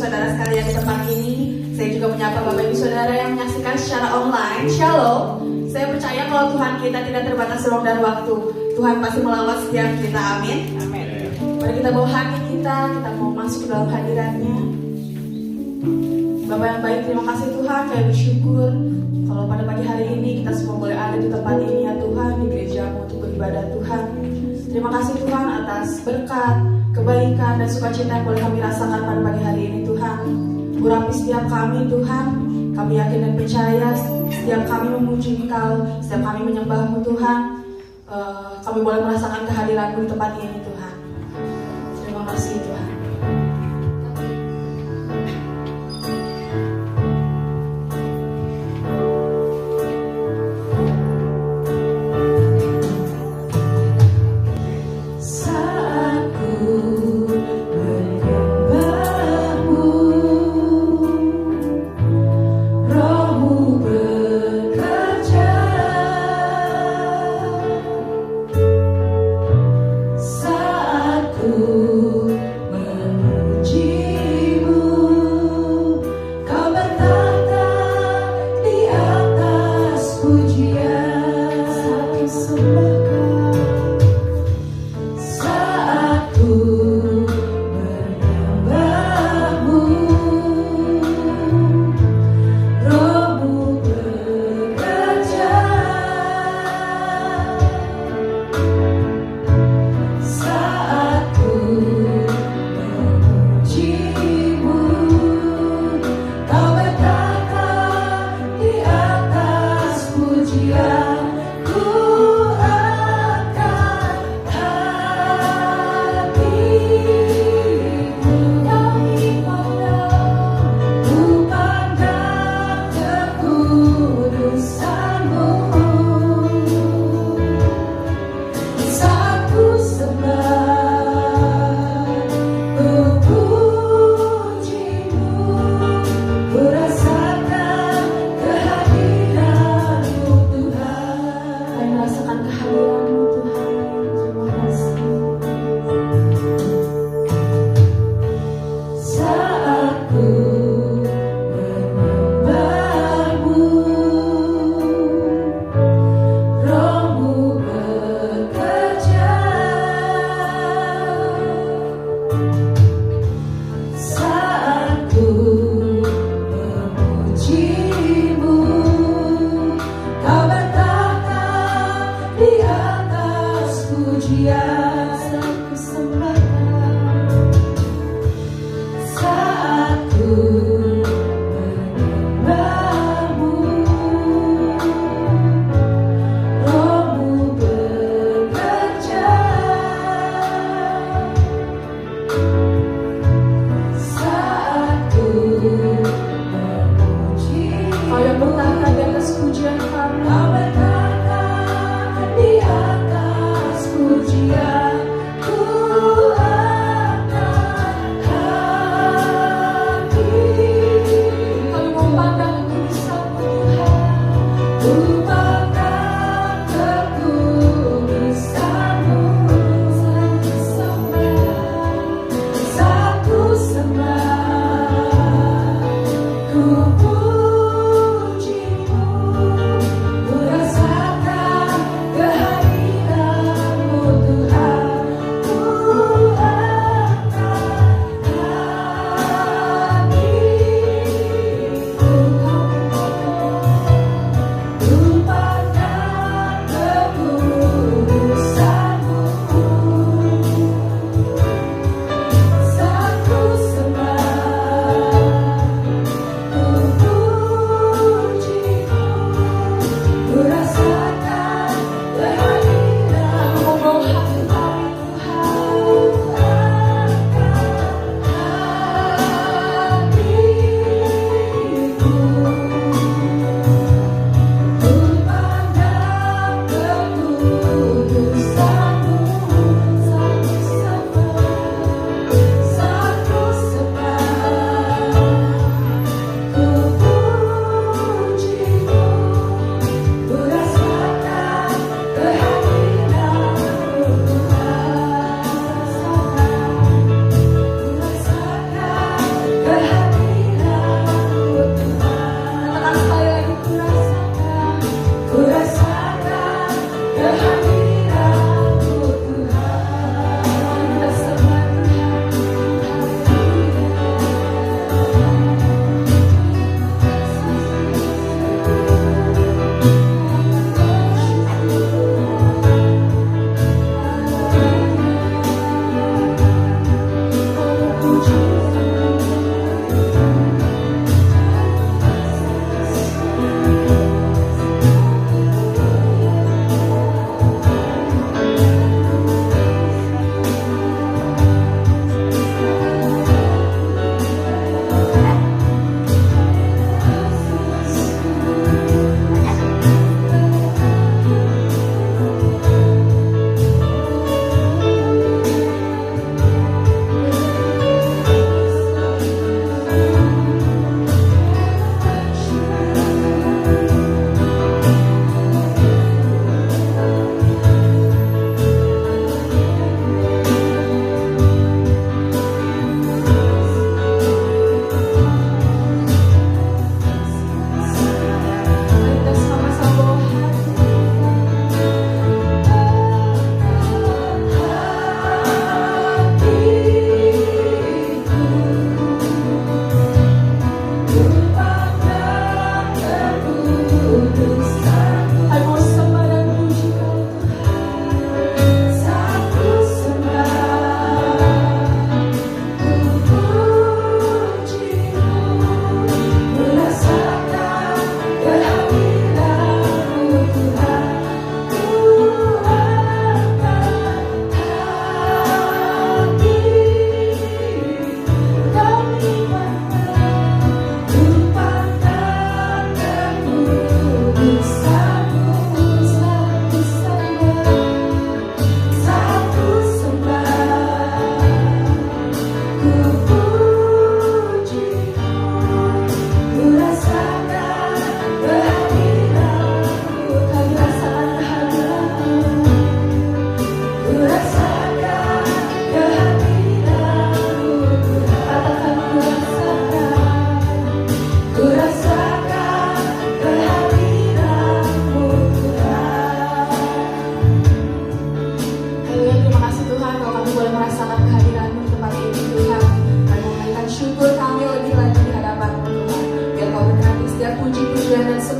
saudara sekalian di tempat ini. Saya juga menyapa Bapak Ibu Saudara yang menyaksikan secara online. Shalom. Saya percaya kalau Tuhan kita tidak terbatas ruang dan waktu. Tuhan pasti melawat setiap kita. Amin. Amin. Mari kita bawa hati kita mau masuk ke dalam hadiratnya. Bapak yang baik, terima kasih Tuhan. Kami bersyukur kalau pada pagi hari ini kita semua boleh ada di tempat ini ya Tuhan, di gerejamu untuk beribadah Tuhan. Terima kasih Tuhan atas berkat, kebaikan dan sukacita yang boleh kami rasakan pada pagi hari ini Tuhan. Urapi setiap kami Tuhan. Kami yakin dan percaya setiap kami memuji Engkau, setiap kami menyembah-Mu Tuhan, kami boleh merasakan kehadiran-Mu di tempat ini Tuhan. Terima kasih Tuhan.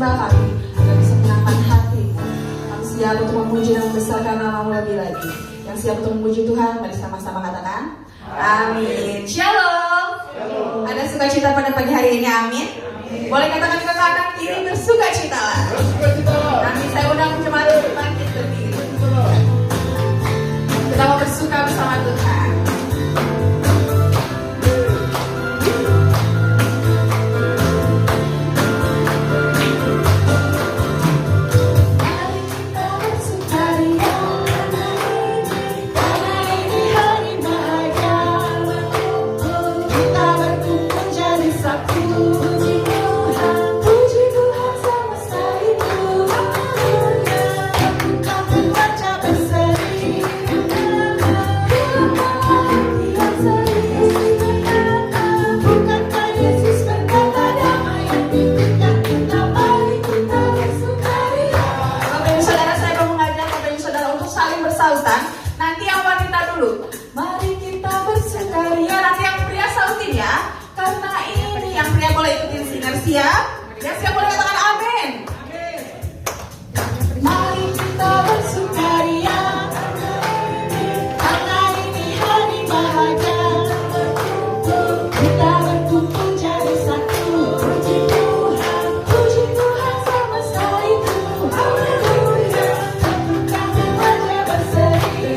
sembah kami, agar bisa menyenangkan hatimu. Kami siap untuk memuji dan membesarkan namamu lebih lagi. Yang siap untuk memuji Tuhan, mari sama-sama katakan amin. Shalom. Ada sukacita pada pagi hari ini, amin. Boleh katakan ke kanan kiri, bersukacitalah. Nanti saya undang jemaat untuk bangkit berdiri. Kita mau bersuka bersama Tuhan. Nanti yang wanita dulu, mari kita bersukaria. Nanti yang pria sautin ya, karena ini yang pria boleh ikutin singer. Siap? Yang siap boleh katakan amin. Mari kita bersukaria, karena ini hari bahagia. Kita berkumpul jadi satu. Puji Tuhan sama itu. Haleluya. Tepukan wajah berseri.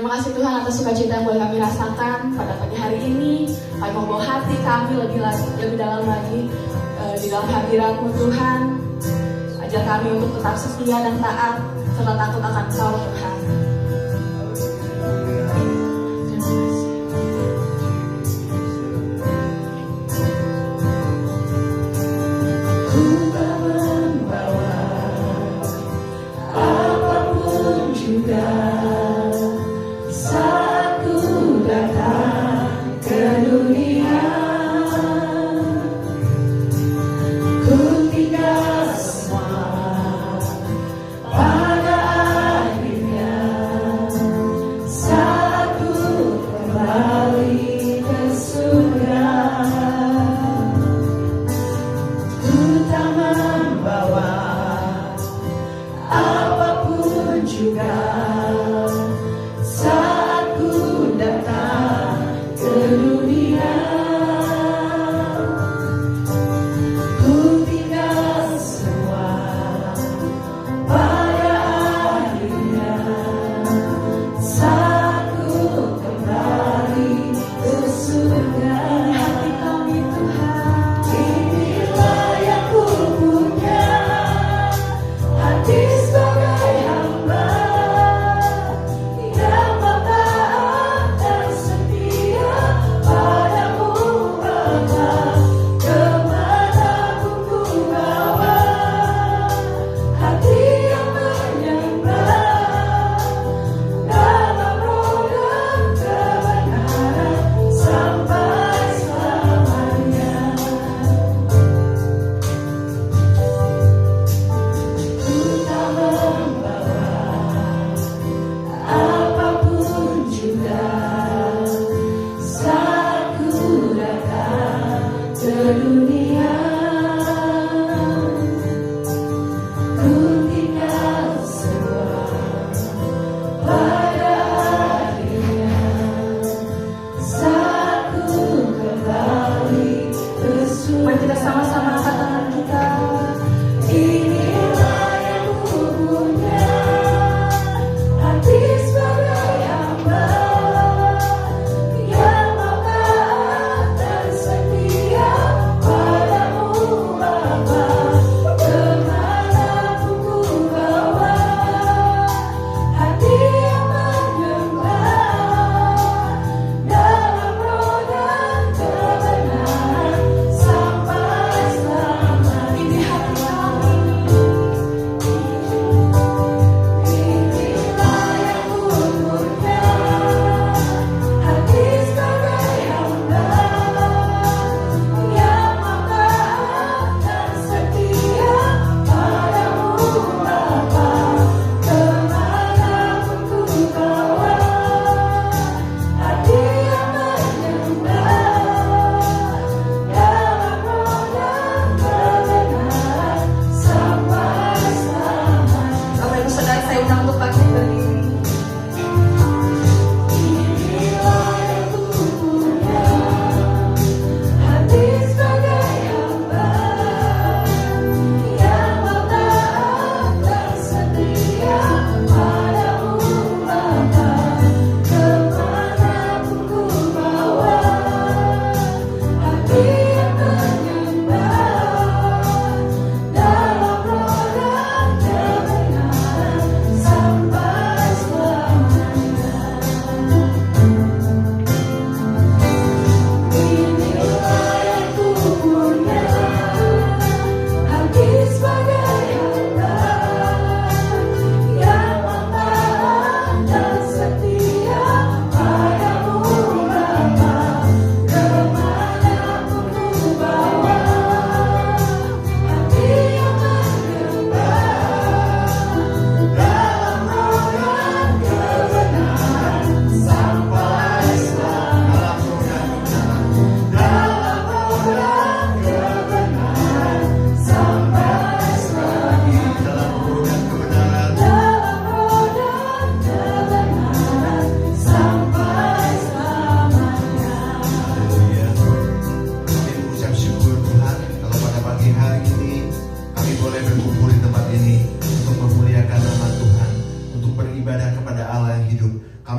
Terima kasih Tuhan atas sukacita yang boleh kami rasakan pada pagi hari ini. Kami membawa hati kami lebih dalam lagi di dalam hadirat-Mu Tuhan. Ajar kami untuk tetap setia dan taat serta takut akan Kau Tuhan. Bye.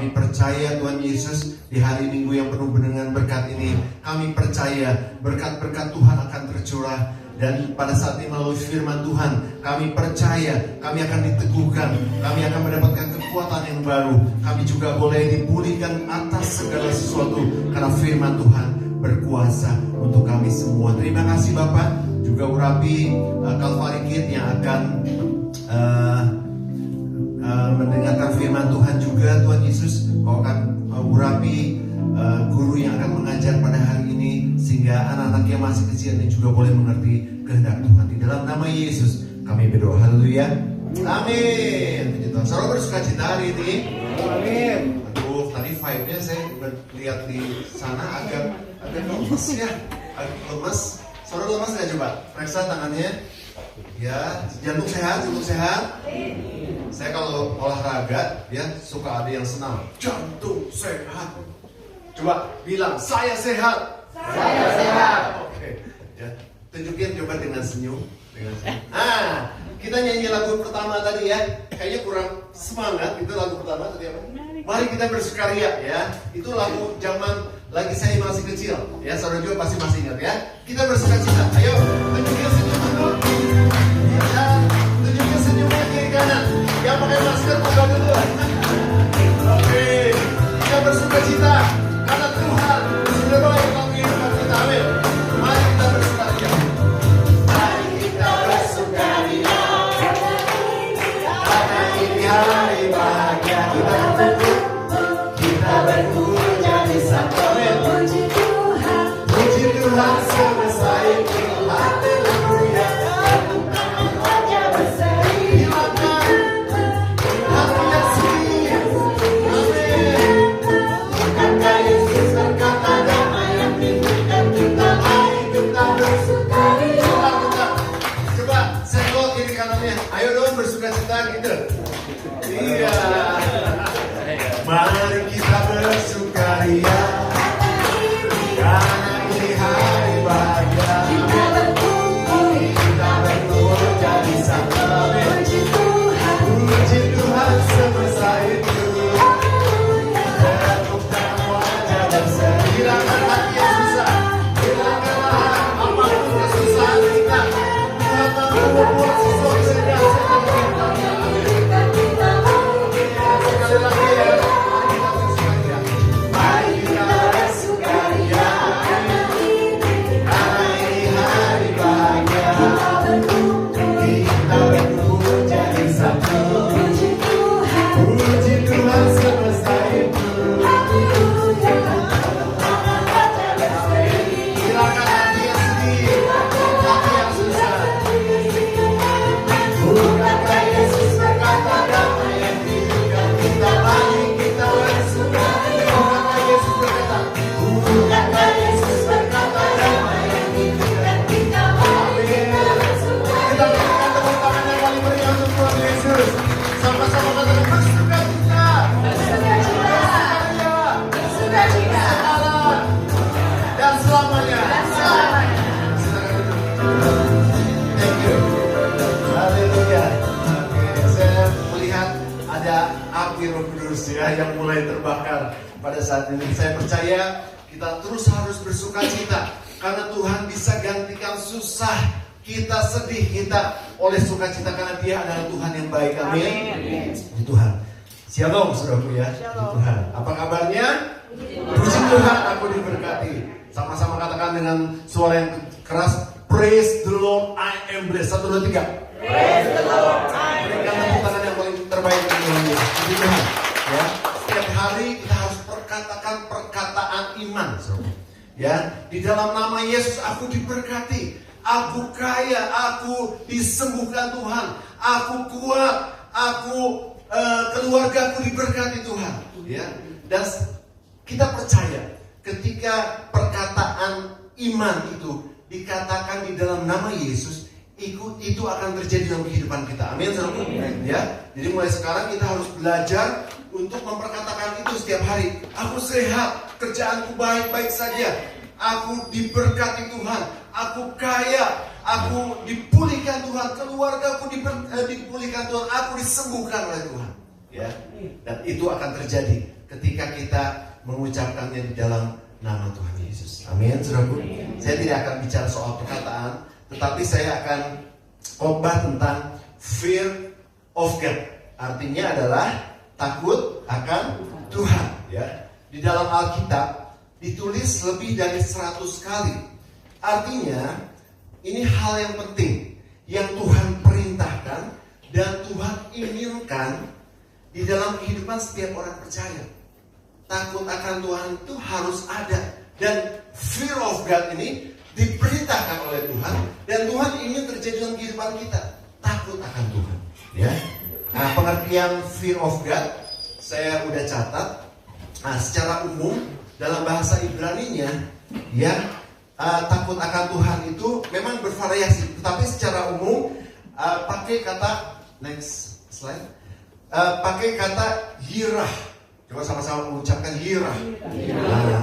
Kami percaya Tuhan Yesus di hari Minggu yang penuh dengan berkat ini, kami percaya berkat-berkat Tuhan akan tercurah. Dan pada saat ini melalui firman Tuhan, kami percaya kami akan diteguhkan, kami akan mendapatkan kekuatan yang baru. Kami juga boleh dipulihkan atas segala sesuatu karena firman Tuhan berkuasa untuk kami semua. Terima kasih Bapak. Juga urapi Calvary Kid yang akan mendengarkan firman Tuhan juga. Tuhan Yesus, Kau akan urapi guru yang akan mengajar pada hari ini, sehingga anak-anak yang masih kecil ini juga boleh mengerti kehendak Tuhan. Di dalam nama Yesus kami berdoa. Haleluya. Amin. Puji Tuhan. Saudara bersuka cita hari ini. Amin. Aduh, tadi vibe-nya saya lihat di sana agak lemes ya. Agak lemes. Saudara lemes nggak, coba? Periksa tangannya. Ya, jantung sehat, jantung sehat. Saya kalau olahraga ya suka ada yang senam. Jantung sehat. Coba bilang, saya sehat. Saya sehat. Oke. Ya, tunjukin coba dengan senyum. Nah, kita nyanyi lagu pertama tadi ya. Kayaknya kurang semangat. Itu lagu pertama tadi apa? Mari kita bersukaria ya. Itu lagu zaman lagi saya masih kecil. Ya, saudara juga pasti masih ingat ya. Kita bersukacita. Ayo, tunjukin senyum dulu. Ya, tunjukin senyumnya kiri kanan. Yang pakai masker buka dulu. Oke, kita bersukacita karena Tuhan sudah baik dalam kehidupan kita. Amin. Mari kita bersukaria. Mari kita bersukaria karena ini hari bahagia. Kita berkumpul, kita berkumpul jadi satu. Amin. Puji Tuhan sebesar itu. Haleluya. Wajah berseri. Hilangkan hati yang sedih. Amin. Bukankah Yesus berkata damai yang timbulkan kita, mari kita bersukaria. Coba senggol kiri kanannya. Ayo dong bersukacita gitu. Iya. Mari kita bersukaria karena ini hari bahagia. Kita berkumpul jadi satu. Puji Tuhan sebesar itu. Tepukkan wajah berseri. Hilangkan hati yang susah. Hilangkanlah apapun kesusahan kita. Tuhan mau membuat sesuatu yang biasa dalam kehidupan kita. Sekali lagi ya. Mari kita bersukaria karena ini hari bahagia. Kita berkumpul jadi satu. Puji Tuhan sebesar itu. Hilangkan hati yang sedih, hati yang susah. Bukankah Yesus berkata damai yang timbulkan kita, mari kita bersukaria. Bukankah Yesus berkata damai yang timbulkan kita, mari kita bersukaria. Kita berikan tepuk tangan yang paling meriah untuk Tuhan Yesus. Sama-sama katakan bersukacita. Bersukacita. Dan selamanya. Thank you. Haleluya. Oke, saya melihat ada api Roh Kudus ya yang mulai terbakar pada saat ini. Saya percaya kita terus harus bersukacita karena Tuhan bisa gantikan susah kita, sedih kita oleh sukacita karena Dia adalah Tuhan yang baik. Amin. Tuhan. Shalom saudaraku ya. Tuhan. Apa kabarnya? Puji Tuhan, aku diberkati. Sama-sama katakan dengan suara yang keras, praise the Lord, I am blessed. 1, 2, 3. Praise the Lord, I am blessed. Berikan tepuk tangan yang paling terbaik untuk Tuhan. Puji Tuhan. Ya, setiap hari kita harus perkatakan perkataan iman, saudara. Ya, di dalam nama Yesus aku diberkati, aku kaya, aku disembuhkan Tuhan, aku kuat, aku keluargaku diberkati Tuhan. Ya, dan kita percaya ketika perkataan iman itu dikatakan di dalam nama Yesus, itu akan terjadi dalam kehidupan kita. Amin, saudara. Ya, jadi mulai sekarang kita harus belajar untuk memperkatakan itu setiap hari. Aku sehat, kerjaanku baik-baik saja, aku diberkati Tuhan, aku kaya, aku dipulihkan Tuhan, keluargaku dipulihkan Tuhan, aku disembuhkan oleh Tuhan. Ya, dan itu akan terjadi ketika kita mengucapkannya di dalam nama Tuhan Yesus. Amin, saudaraku. Saya tidak akan bicara soal perkataan, tetapi saya akan khotbah tentang fear of God. Artinya adalah takut akan Tuhan. Ya, di dalam Alkitab ditulis lebih dari 100 kali. Artinya ini hal yang penting yang Tuhan perintahkan dan Tuhan inginkan di dalam kehidupan setiap orang percaya. Takut akan Tuhan itu harus ada, dan fear of God ini diperintahkan oleh Tuhan, dan Tuhan ingin terjadi dalam kehidupan kita. Takut akan Tuhan. Ya. Nah, pengertian fear of God saya udah catat. Nah, secara umum dalam bahasa Ibrani-nya, ya, takut akan Tuhan itu memang bervariasi, tetapi secara umum pakai kata, next slide, pakai kata yirah. Coba sama-sama mengucapkan yirah.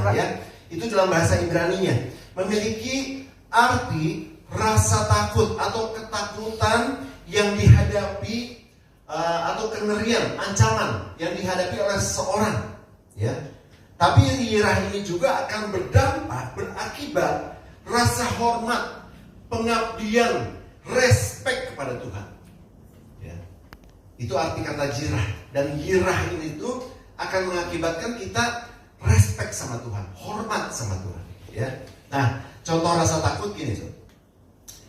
Nah, ya, itu dalam bahasa Ibrani-nya memiliki arti rasa takut atau ketakutan yang dihadapi, atau kengerian, ancaman yang dihadapi oleh seseorang. Ya, tapi yirah ini juga akan berakibat rasa hormat, pengabdian, respek kepada Tuhan. Ya, itu arti kata yirah. Dan yirah ini tuh akan mengakibatkan kita respek sama Tuhan, hormat sama Tuhan. Ya, nah contoh rasa takut gini tuh.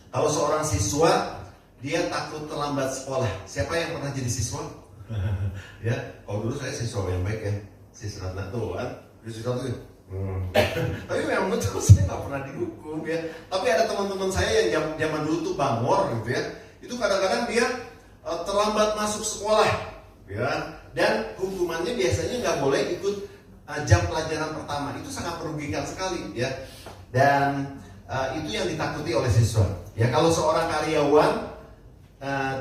Kalau seorang siswa dia takut terlambat sekolah, siapa yang pernah jadi siswa? Ya, kalau dulu saya siswa yang baik ya. Siswa tuh kan, siswa tuh. Tapi memang betul saya nggak pernah dihukum ya. Tapi ada teman-teman saya yang zaman dulu tuh bangor gitu ya. Itu kadang-kadang dia terlambat masuk sekolah, ya. Dan hukumannya biasanya nggak boleh ikut jam pelajaran pertama. Itu sangat merugikan sekali ya. Dan itu yang ditakuti oleh siswa. Ya, kalau seorang karyawan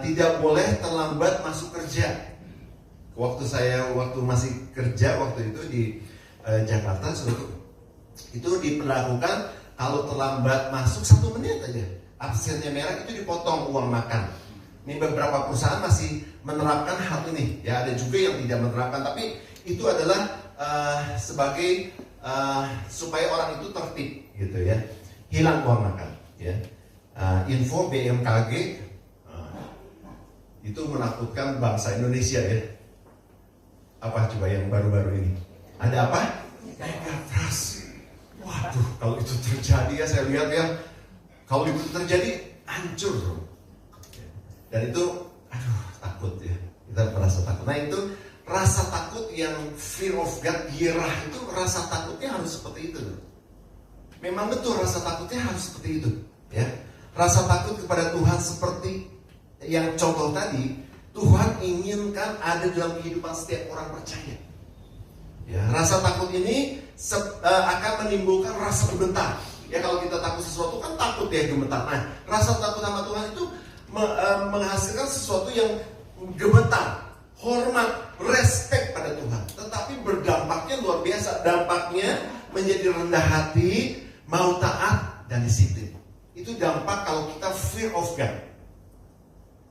tidak boleh terlambat masuk kerja. Waktu masih kerja waktu itu di Jakarta, itu diperlakukan kalau terlambat masuk 1 menit aja, absennya merah itu dipotong uang makan. Ini beberapa perusahaan masih menerapkan hal ini. Ya, ada juga yang tidak menerapkan, tapi itu adalah sebagai supaya orang itu tertib, gitu ya. Hilang uang makan. Ya. Info BMKG itu menakutkan bangsa Indonesia ya. Apa coba yang baru-baru ini? Ada apa? Megatrust. Waduh, kalau itu terjadi ya, saya lihat ya, kalau itu terjadi hancur. Dan itu, aduh, takut ya. Kita merasa takut. Nah, itu rasa takut yang fear of God, yirah itu rasa takutnya harus seperti itu. Memang betul rasa takutnya harus seperti itu, ya. Rasa takut kepada Tuhan seperti yang contoh tadi, Tuhan inginkan ada dalam kehidupan setiap orang percaya. Ya, rasa takut ini akan menimbulkan rasa gemetar. Ya, kalau kita takut sesuatu kan takut ya, gemetar. Nah, rasa takut sama Tuhan itu menghasilkan sesuatu yang gemetar, hormat, respek pada Tuhan. Tetapi berdampaknya luar biasa. Dampaknya menjadi rendah hati, mau taat dan disiplin. Itu dampak kalau kita fear of God.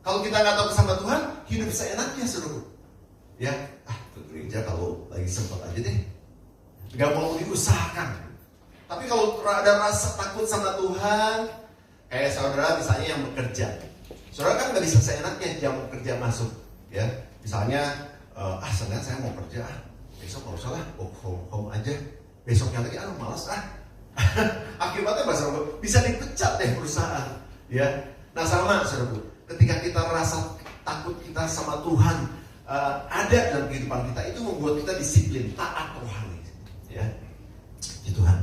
Kalau kita nggak tahu sama Tuhan, hidup seenaknya seluruh. Ya, ke gereja kalau lagi sempat aja deh. Nggak mau diusahakan. Tapi kalau ada rasa takut sama Tuhan, kayak saudara misalnya yang bekerja, saudara kan nggak bisa seenaknya jam kerja masuk. Ya, misalnya, sebenarnya saya mau kerja, besok nggak usah lah, home aja. Besoknya lagi, malas Akibatnya bisa dipecat deh perusahaan. Ya, nah sama saudara. Ketika kita rasa takut kita sama Tuhan ada dalam kehidupan kita, itu membuat kita disiplin, taat rohani. Ya, ya Tuhan.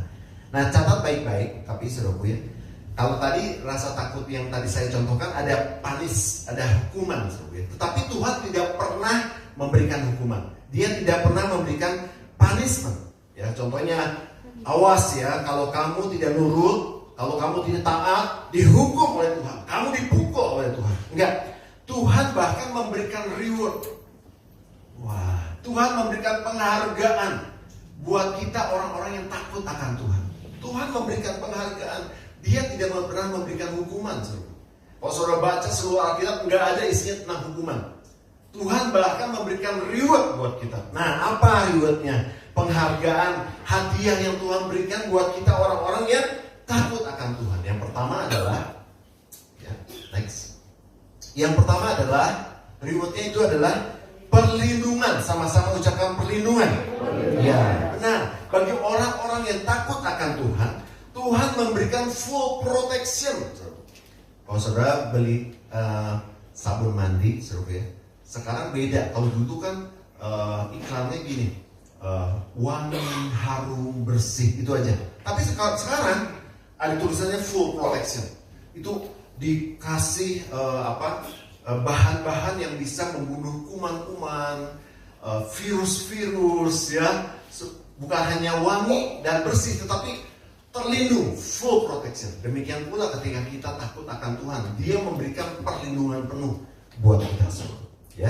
Nah, catat baik-baik, tapi saudaraku ya, kalau tadi rasa takut yang tadi saya contohkan ada panis, ada hukuman, saudaraku ya. Tetapi Tuhan tidak pernah memberikan hukuman. Dia tidak pernah memberikan punishment. Ya, contohnya, awas ya, kalau kamu tidak nurut, kalau kamu tidak taat, dihukum oleh Tuhan. Kamu dipukul oleh Tuhan. Enggak. Tuhan bahkan memberikan reward. Wah, Tuhan memberikan penghargaan buat kita orang-orang yang takut akan Tuhan. Tuhan memberikan penghargaan. Dia tidak pernah memberikan hukuman. Kalau saudara baca seluruh Alkitab, enggak ada isinya tentang hukuman. Tuhan bahkan memberikan reward buat kita. Nah, apa rewardnya? Penghargaan, hadiah yang Tuhan berikan buat kita orang-orang yang takut akan Tuhan. Yang pertama adalah, ya, next. Yang pertama adalah rewardnya itu adalah perlindungan. Sama-sama ucapkan perlindungan. Ya, benar. Bagi orang-orang yang takut akan Tuhan, Tuhan memberikan full protection. Kalau saudara beli sabun mandi, ya, sekarang beda. Kalau dulu kan iklannya gini, wangi, harum, bersih, itu aja. Tapi sekarang ada tulisannya full protection. Itu dikasih bahan-bahan yang bisa membunuh kuman-kuman, virus-virus, ya. Bukan hanya wangi dan bersih, tetapi terlindung, full protection. Demikian pula ketika kita takut akan Tuhan, Dia memberikan perlindungan penuh buat kita semua. Ya.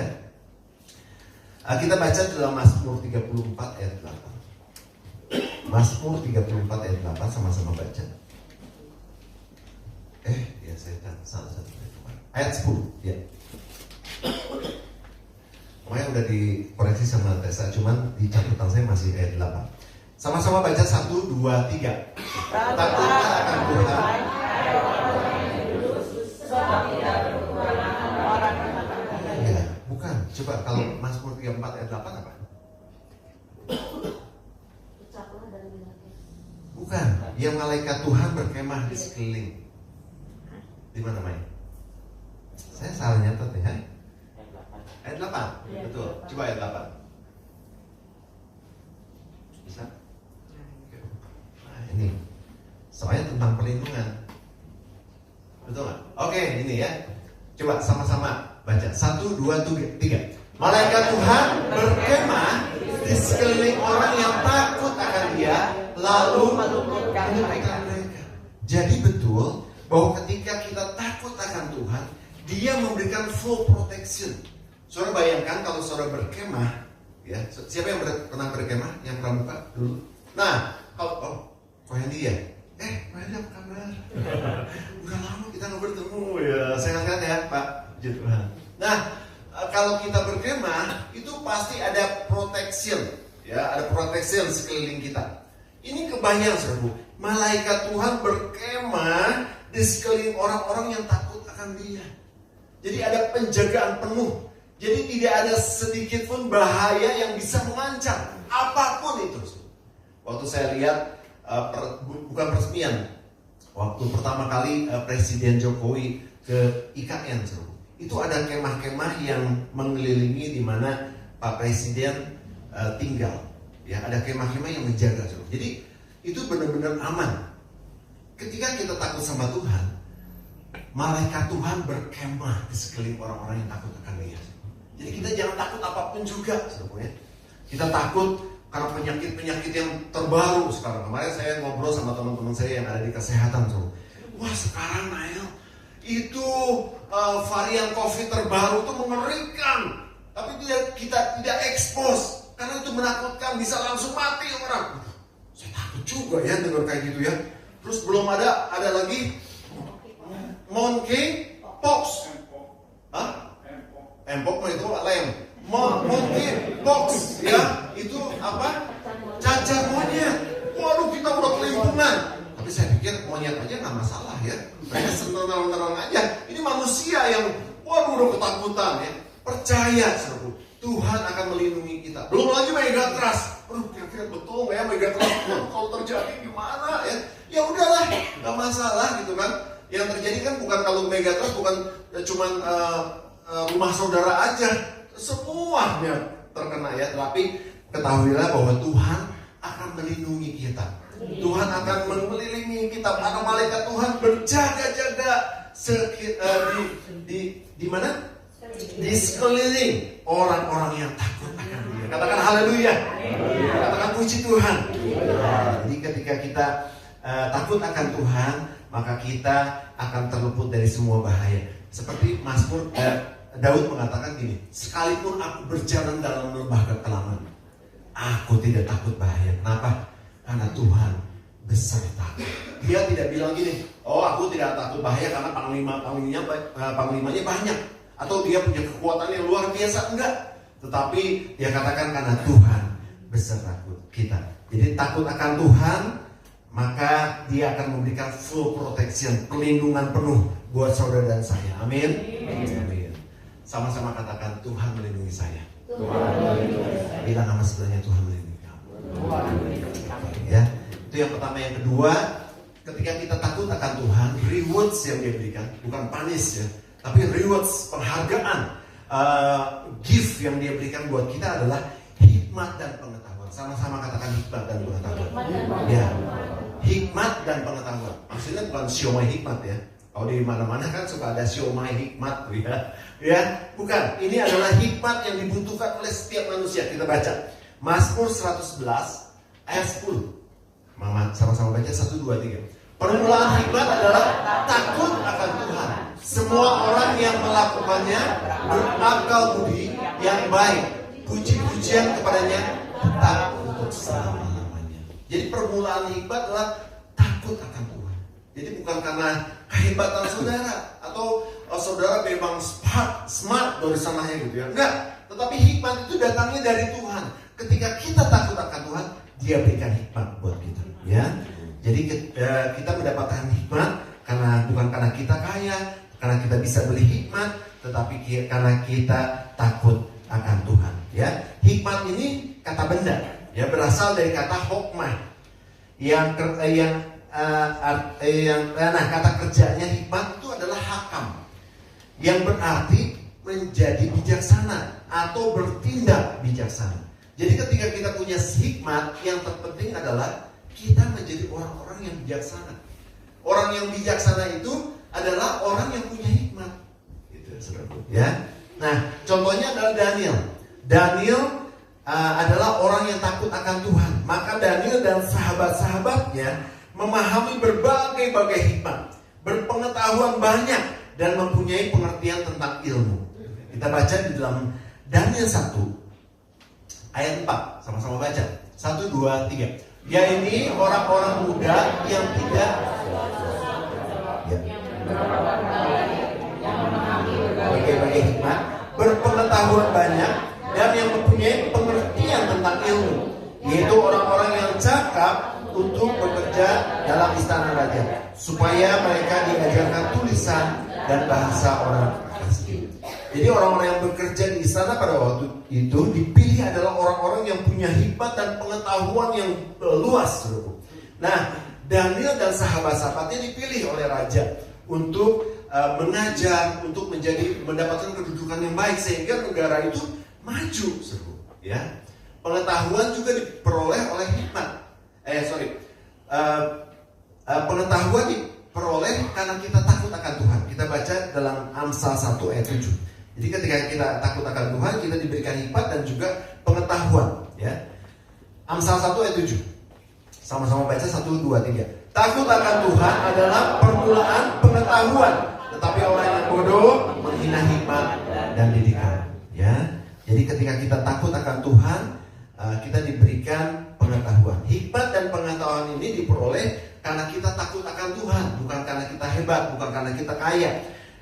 Kita baca dalam Mazmur 34 ayat 8. Mazmur 34 ayat 8, sama-sama baca. Ya saya salah satu ayat 10, ya. Pokoknya udah dikoreksi sama Tessa, cuman di catatan saya masih ayat 8. Sama-sama baca 1, 2, 3. Takutlah akan Tuhan. Ya, bukan. Coba kalau Mazmur 34 ayat 8 apa? Bukan. Yang malaikat Tuhan berkemah di sekeliling. Di mana main? Saya salah nyatet nih, hai? Ayat 8. Betul. Coba ayat 8. Bisa? Nah, ini. Soalnya tentang perlindungan. Betul nggak? Oke, ini ya. Coba sama-sama baca. 1, 2, 3. Malaikat Tuhan berkemah di sekeliling orang yang takut akan Dia, lalu meluputkan mereka. Jadi betul bahwa ketika kita takut akan Tuhan, Dia memberikan full protection. Saudara bayangkan kalau saudara berkemah, ya. Siapa yang pernah berkemah? Yang pramuka dulu. Nah, kalau Ko Hendy ya. Ko Hendy apa kabar? Udah lama kita nggak bertemu ya. Sehat-sehat ya, Pak. Puji Tuhan. Nah, kalau kita berkemah itu pasti ada protection, ya, ada protection sekeliling kita. Ini kebayang, saudara. Malaikat Tuhan berkemah di sekeliling orang-orang yang takut akan Dia. Jadi ada penjagaan penuh. Jadi tidak ada sedikit pun bahaya yang bisa mengancam apapun itu. Waktu saya lihat bukan peresmian, waktu pertama kali Presiden Jokowi ke IKN, itu ada kemah-kemah yang mengelilingi di mana Pak Presiden tinggal. Ya, ada kemah-kemah yang menjaga. Jadi itu benar-benar aman. Ketika kita takut sama Tuhan, malaikat Tuhan berkemah di sekeliling orang-orang yang takut akan Dia. Jadi kita jangan takut apapun juga, saudara. Kita takut karena penyakit-penyakit yang terbaru sekarang. Kemarin saya ngobrol sama teman-teman saya yang ada di kesehatan, saudara. Wah, sekarang Nail, itu varian COVID terbaru itu mengerikan. Tapi kita tidak expose karena itu menakutkan, bisa langsung mati orang. Saya takut juga ya dengar kayak gitu ya. Terus belum ada lagi monkeypox. Hah? Empok itu lem. Monkeypox, ya, itu apa? Cacar monyet. Waduh, kita udah kelimpungan. Tapi saya pikir monyet aja nggak masalah ya. Mereka senang-senang aja. Ini manusia yang waduh udah ketakutan ya. Percaya, saudara, Tuhan akan melindungi kita. Belum lagi megatrust. Aduh, kira-kira betul nggak ya megatrust? Kalau terjadi gimana ya? Ya udahlah, nggak masalah gitu kan. Yang terjadi kan bukan kalau megatrust bukan cuman rumah saudara aja, semuanya terkena ya. Tapi ketahuilah bahwa Tuhan akan melindungi kita. Tuhan akan mengelilingi kita. Para malaikat Tuhan berjaga-jaga di mana? Di sekeliling orang-orang yang takut akan Dia. Katakan haleluya. Katakan puji Tuhan. Jadi ketika kita takut akan Tuhan, maka kita akan terluput dari semua bahaya. Seperti Mazmur Daud mengatakan gini, sekalipun aku berjalan dalam lembah kekelaman, aku tidak takut bahaya. Kenapa? Karena Tuhan beserta. Dia tidak bilang gini, oh aku tidak takut bahaya karena panglimanya banyak. atau dia punya kekuatan yang luar biasa, enggak. Tetapi dia katakan karena Tuhan beserta kita. Jadi takut akan Tuhan, maka dia akan memberikan full protection, perlindungan penuh buat saudara dan saya. Amin. Amin. Sama-sama katakan, Tuhan melindungi saya. Bilang nama sebelahnya, Tuhan melindungi kamu. Ya, itu yang pertama. Yang kedua, ketika kita takut akan Tuhan, rewards yang dia berikan, bukan punish ya, tapi rewards, penghargaan, gift yang dia berikan buat kita adalah hikmat dan pengetahuan. Sama-sama katakan hikmat dan pengetahuan. Ya, hikmat dan pengetahuan. Maksudnya bukan siomay hikmat ya. Kalau di mana-mana kan suka ada siomay hikmat ya. Ya, bukan. Ini adalah hikmat yang dibutuhkan oleh setiap manusia. Kita baca Mazmur 111 ayat 10. Mama sama-sama baca 1, 2, 3. Permulaan hikmat adalah takut akan Tuhan. Semua orang yang melakukannya berakal budi yang baik. Puji-pujian kepadanya tetap untuk selama-lamanya. Jadi permulaan hikmat adalah takut akan Tuhan. Jadi bukan karena kehebatan saudara atau saudara memang smart dari sananya gitu ya. Enggak. Tetapi hikmat itu datangnya dari Tuhan. Ketika kita takut akan Tuhan, Dia berikan hikmat buat kita. Ya. Jadi kita mendapatkan hikmat bukan karena kita kaya, karena kita bisa beli hikmat, tetapi karena kita takut akan Tuhan. Ya, hikmat ini kata benda, ya berasal dari kata hokmah, kata kerjanya hikmat itu adalah hakam, yang berarti menjadi bijaksana atau bertindak bijaksana. Jadi ketika kita punya hikmat, yang terpenting adalah kita menjadi orang-orang yang bijaksana. Orang yang bijaksana itu adalah orang yang punya hikmat. Gitu, saudaraku. Ya. Nah, contohnya adalah Daniel. Daniel adalah orang yang takut akan Tuhan. Maka Daniel dan sahabat-sahabatnya memahami berbagai hikmat, berpengetahuan banyak, dan mempunyai pengertian tentang ilmu. Kita baca di dalam Daniel 1 ayat 4. Sama-sama baca. 1, 2, 3. Ya, ini orang-orang muda yang tidak berbagai hikmat, berpengetahuan banyak, dan yang mempunyai pengertian tentang ilmu, yaitu orang-orang yang cakap untuk bekerja dalam istana raja, supaya mereka diajarkan tulisan dan bahasa orang asing. Jadi orang-orang yang bekerja di istana pada waktu itu dipilih adalah orang-orang yang punya hikmat dan pengetahuan yang luas. Nah, Daniel dan sahabat-sahabatnya dipilih oleh raja untuk mengajar, untuk mendapatkan kedudukan yang baik sehingga negara itu maju. Ya, pengetahuan juga diperoleh oleh hikmat. Pengetahuan diperoleh karena kita takut akan Tuhan. Kita baca dalam Amsal 1 ayat 7. Jadi ketika kita takut akan Tuhan, kita diberikan hikmat dan juga pengetahuan. Ya, Amsal 1 ayat 7. Sama-sama baca 1, 2, 3. Takut akan Tuhan adalah permulaan pengetahuan, tetapi orang yang bodoh menghina hikmat dan didikan. Ya, jadi ketika kita takut akan Tuhan, kita diberikan pengetahuan. Hikmat dan pengetahuan ini diperoleh karena kita takut akan Tuhan, bukan karena kita hebat, bukan karena kita kaya.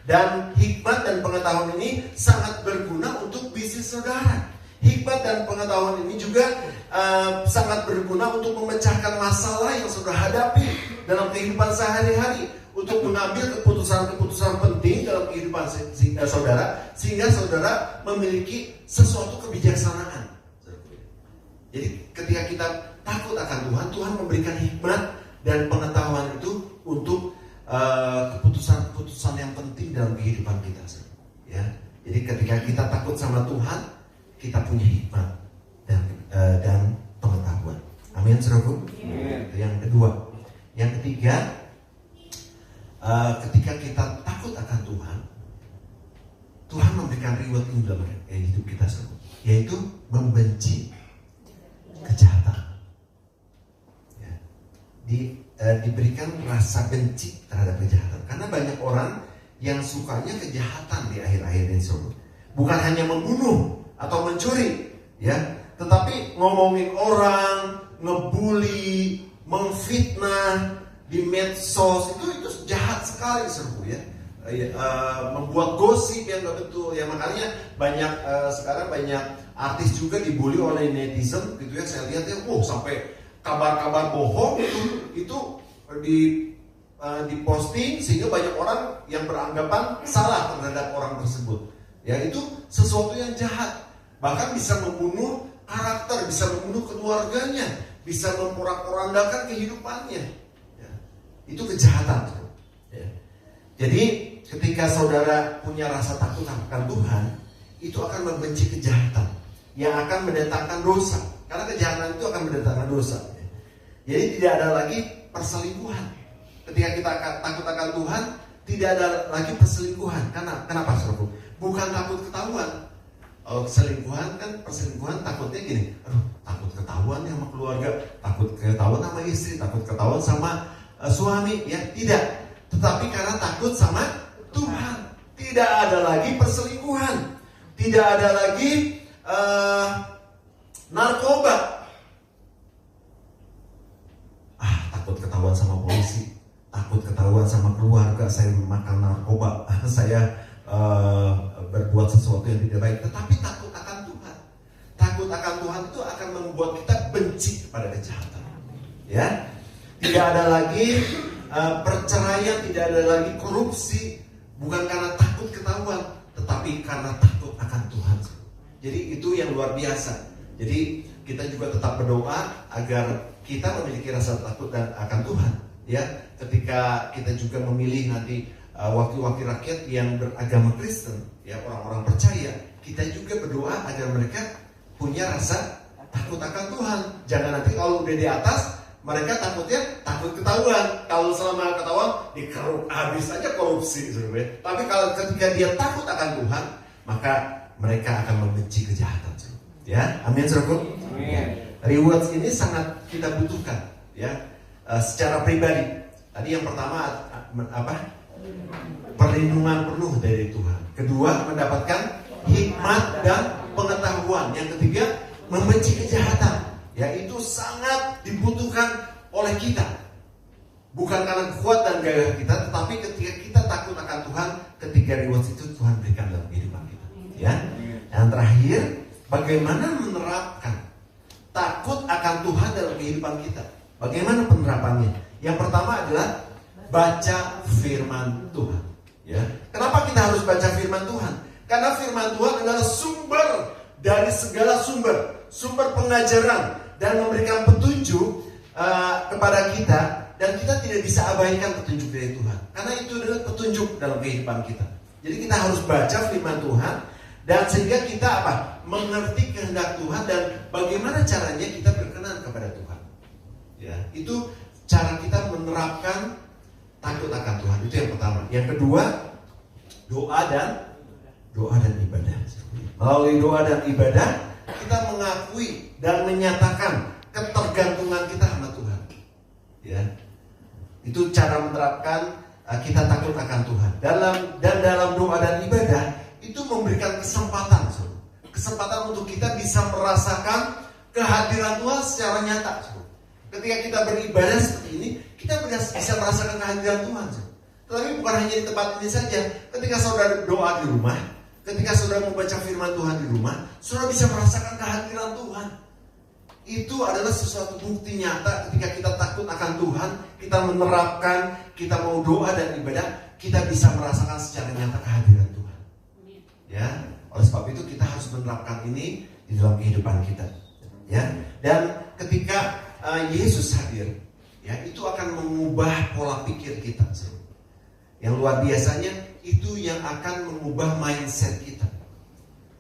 Dan hikmat dan pengetahuan ini sangat berguna untuk bisnis saudara. Hikmat dan pengetahuan ini juga sangat berguna untuk memecahkan masalah yang saudara hadapi dalam kehidupan sehari-hari, untuk mengambil keputusan-keputusan penting dalam kehidupan saudara, sehingga saudara memiliki sesuatu kebijaksanaan. Jadi ketika kita takut akan Tuhan, Tuhan memberikan hikmat dan pengetahuan itu untuk keputusan-keputusan yang penting dalam kehidupan kita. Ya, jadi ketika kita takut sama Tuhan, kita punya hikmat dan pengetahuan. Amin, saudaraku. Itu yang kedua. Yang ketiga, ketika kita takut akan Tuhan, Tuhan memberikan reward dalam hidup kita, saudaraku, yaitu membenci kejahatan. Ya. Diberikan rasa benci terhadap kejahatan, karena banyak orang yang sukanya kejahatan di akhir-akhir ini, saudaraku. Bukan hanya membunuh atau mencuri, ya, tetapi ngomongin orang, ngebully, memfitnah di medsos, itu jahat sekali, saudaraku, ya. membuat gosip yang nggak betul. Ya makanya banyak sekarang banyak artis juga dibully oleh netizen gitu ya. Saya lihat ya, sampai kabar-kabar bohong itu diposting sehingga banyak orang yang beranggapan salah terhadap orang tersebut. Ya itu sesuatu yang jahat. Bahkan bisa membunuh karakter, bisa membunuh keluarganya, bisa memporak-porandakan kehidupannya. Ya, itu kejahatan. Ya. Jadi ketika saudara punya rasa takut akan Tuhan, itu akan membenci kejahatan yang akan mendatangkan dosa. Karena kejahatan itu akan mendatangkan dosa. Jadi tidak ada lagi perselingkuhan. Ketika kita takut akan Tuhan, tidak ada lagi perselingkuhan. Kenapa saudara? Bukan takut ketahuan. Selingkuhan kan, perselingkuhan takutnya gini, takut ketahuan ya sama keluarga, takut ketahuan sama istri, takut ketahuan sama suami, ya tidak. Tetapi karena takut sama Tuhan, tidak ada lagi perselingkuhan, tidak ada lagi narkoba. Takut ketahuan sama polisi, takut ketahuan sama keluarga, saya makan narkoba, saya berbuat sesuatu yang tidak baik. Tetapi takut akan Tuhan, takut akan Tuhan itu akan membuat kita benci kepada kejahatan. Ya, tidak ada lagi perceraian, tidak ada lagi korupsi, bukan karena takut ketahuan, tetapi karena takut akan Tuhan. Jadi itu yang luar biasa. Jadi kita juga tetap berdoa agar kita memiliki rasa takut dan akan Tuhan. Ya, ketika kita juga memilih nanti wakil-wakil rakyat yang beragama Kristen, ya orang-orang percaya, kita juga berdoa agar mereka punya rasa takut akan Tuhan. Jangan nanti kalau udah di atas, mereka takutnya takut ketahuan. Kalau selama ketahuan, dikeruk habis aja korupsi. Tapi kalau ketika dia takut akan Tuhan, maka mereka akan membenci kejahatan. Ya, amin saudaraku. Rewards ini sangat kita butuhkan, ya, secara pribadi. Tadi yang pertama apa? Perlindungan penuh dari Tuhan. Kedua, mendapatkan hikmat dan pengetahuan. Yang ketiga, membenci kejahatan. Ya, itu sangat dibutuhkan oleh kita. Bukan karena kuat dan gagah kita, tetapi ketika kita takut akan Tuhan, ketiga rewards itu Tuhan berikan dalam kehidupan kita. Ya. Yang terakhir, bagaimana menerapkan takut akan Tuhan dalam kehidupan kita? Bagaimana penerapannya? Yang pertama adalah baca firman Tuhan. Ya. Kenapa kita harus baca firman Tuhan? Karena firman Tuhan adalah sumber dari segala sumber pengajaran dan memberikan petunjuk kepada kita, dan kita tidak bisa abaikan petunjuk dari Tuhan. Karena itu adalah petunjuk dalam kehidupan kita. Jadi kita harus baca firman Tuhan, dan sehingga kita mengerti kehendak Tuhan dan bagaimana caranya kita berkenan kepada Tuhan. Ya, itu cara kita menerapkan takut akan Tuhan. Itu yang pertama. Yang kedua, doa dan ibadah. Melalui doa dan ibadah, kita mengakui dan menyatakan ketergantungan kita sama Tuhan. Ya, itu cara menerapkan kita takut akan Tuhan. Dalam doa dan ibadah itu memberikan kesempatan untuk kita bisa merasakan kehadiran Tuhan secara nyata. Ketika kita beribadah seperti ini, kita bisa merasakan kehadiran Tuhan. Tetapi bukan hanya di tempat ini saja. Ketika saudara doa di rumah, ketika saudara membaca firman Tuhan di rumah, saudara bisa merasakan kehadiran Tuhan. Itu adalah sesuatu bukti nyata ketika kita takut akan Tuhan, kita menerapkan, kita mau doa dan ibadah, kita bisa merasakan secara nyata kehadiran Tuhan. Ya, oleh sebab itu kita harus menerapkan ini di dalam kehidupan kita. Ya, dan ketika Yesus hadir, ya, itu akan mengubah pola pikir kita. Yang luar biasanya itu yang akan mengubah mindset kita,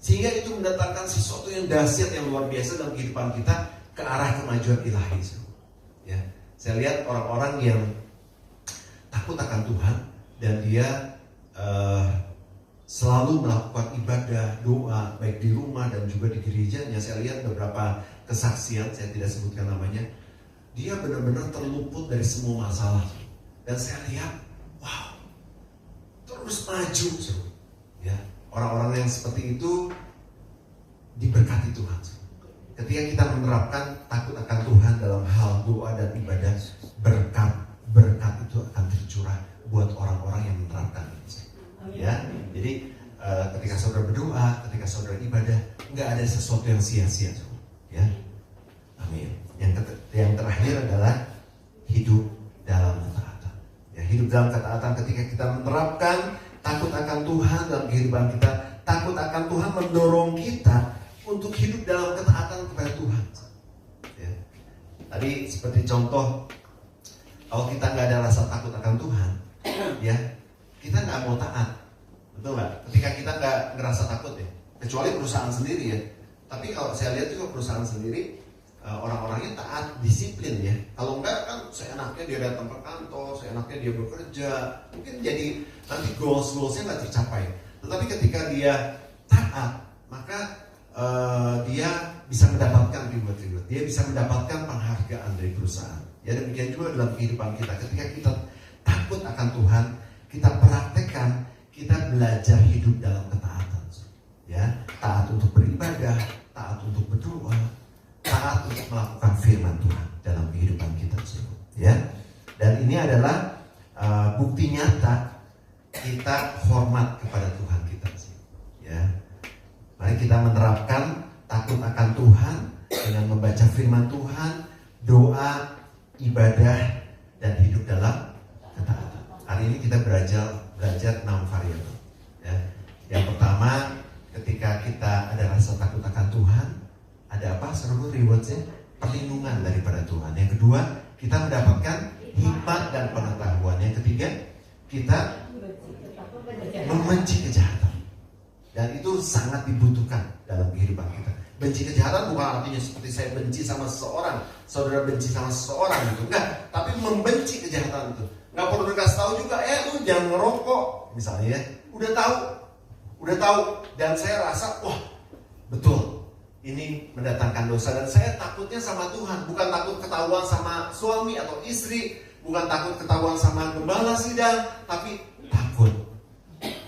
sehingga itu mendatangkan sesuatu yang dahsyat, yang luar biasa dalam kehidupan kita ke arah kemajuan ilahi. Ya, saya lihat orang-orang yang takut akan Tuhan dan dia selalu melakukan ibadah, doa, baik di rumah dan juga di gerejanya. Saya lihat beberapa kesaksian, saya tidak sebutkan namanya, dia benar-benar terluput dari semua masalah. Dan saya lihat, wow, terus maju. Ya, orang-orang yang seperti itu diberkati Tuhan. Ketika kita menerapkan takut akan Tuhan dalam hal doa dan ibadah, berkat itu akan tercurah buat orang-orang yang menerapkan ini. Jadi ketika saudara berdoa, ketika saudara ibadah, nggak ada sesuatu yang sia-sia, ya. Amin. Yang terakhir adalah hidup dalam ketaatan. Ya, hidup dalam ketaatan ketika kita menerapkan takut akan Tuhan dalam kehidupan kita, takut akan Tuhan mendorong kita untuk hidup dalam ketaatan kepada Tuhan. Ya. Tadi seperti contoh, kalau kita nggak ada rasa takut akan Tuhan, ya kita nggak mau taat, betul nggak? Ketika kita nggak ngerasa takut ya, kecuali perusahaan sendiri ya. Tapi kalau saya lihat juga perusahaan sendiri, orang-orangnya taat, disiplin ya. Kalau enggak kan seenaknya dia datang ke kantor, seenaknya dia bekerja, mungkin jadi nanti goals-goalsnya nggak tercapai. Tetapi ketika dia taat, maka dia bisa mendapatkan reward, dia bisa mendapatkan penghargaan dari perusahaan. Ya demikian juga dalam kehidupan kita. Ketika kita takut akan Tuhan, kita praktekkan, kita belajar hidup dalam ketaatan. Ya, taat untuk beribadah, taat untuk berdoa, taat untuk melakukan firman Tuhan dalam kehidupan kita semua. Ya, dan ini adalah bukti nyata kita hormat kepada Tuhan kita. Ya, mari kita menerapkan takut akan Tuhan dengan membaca firman Tuhan, doa, ibadah, dan hidup dalam ketaatan. Hari ini kita belajar 6 variabel. Ya. Yang pertama, ketika kita ada rasa takut akan Tuhan, ada apa? Seluruh rewardsnya perlindungan daripada Tuhan. Yang kedua, kita mendapatkan hikmat dan pengetahuan. Yang ketiga, kita membenci kejahatan. Dan itu sangat dibutuhkan dalam kehidupan kita. Benci kejahatan bukan artinya seperti saya benci sama seseorang, saudara benci sama seseorang gitu. Enggak, tapi membenci kejahatan itu. Enggak perlu dikasih tahu juga, lu jangan ngerokok misalnya ya. Udah tahu. Dan saya rasa, wah betul, ini mendatangkan dosa. Dan saya takutnya sama Tuhan, bukan takut ketahuan sama suami atau istri, bukan takut ketahuan sama gembala sidang, tapi takut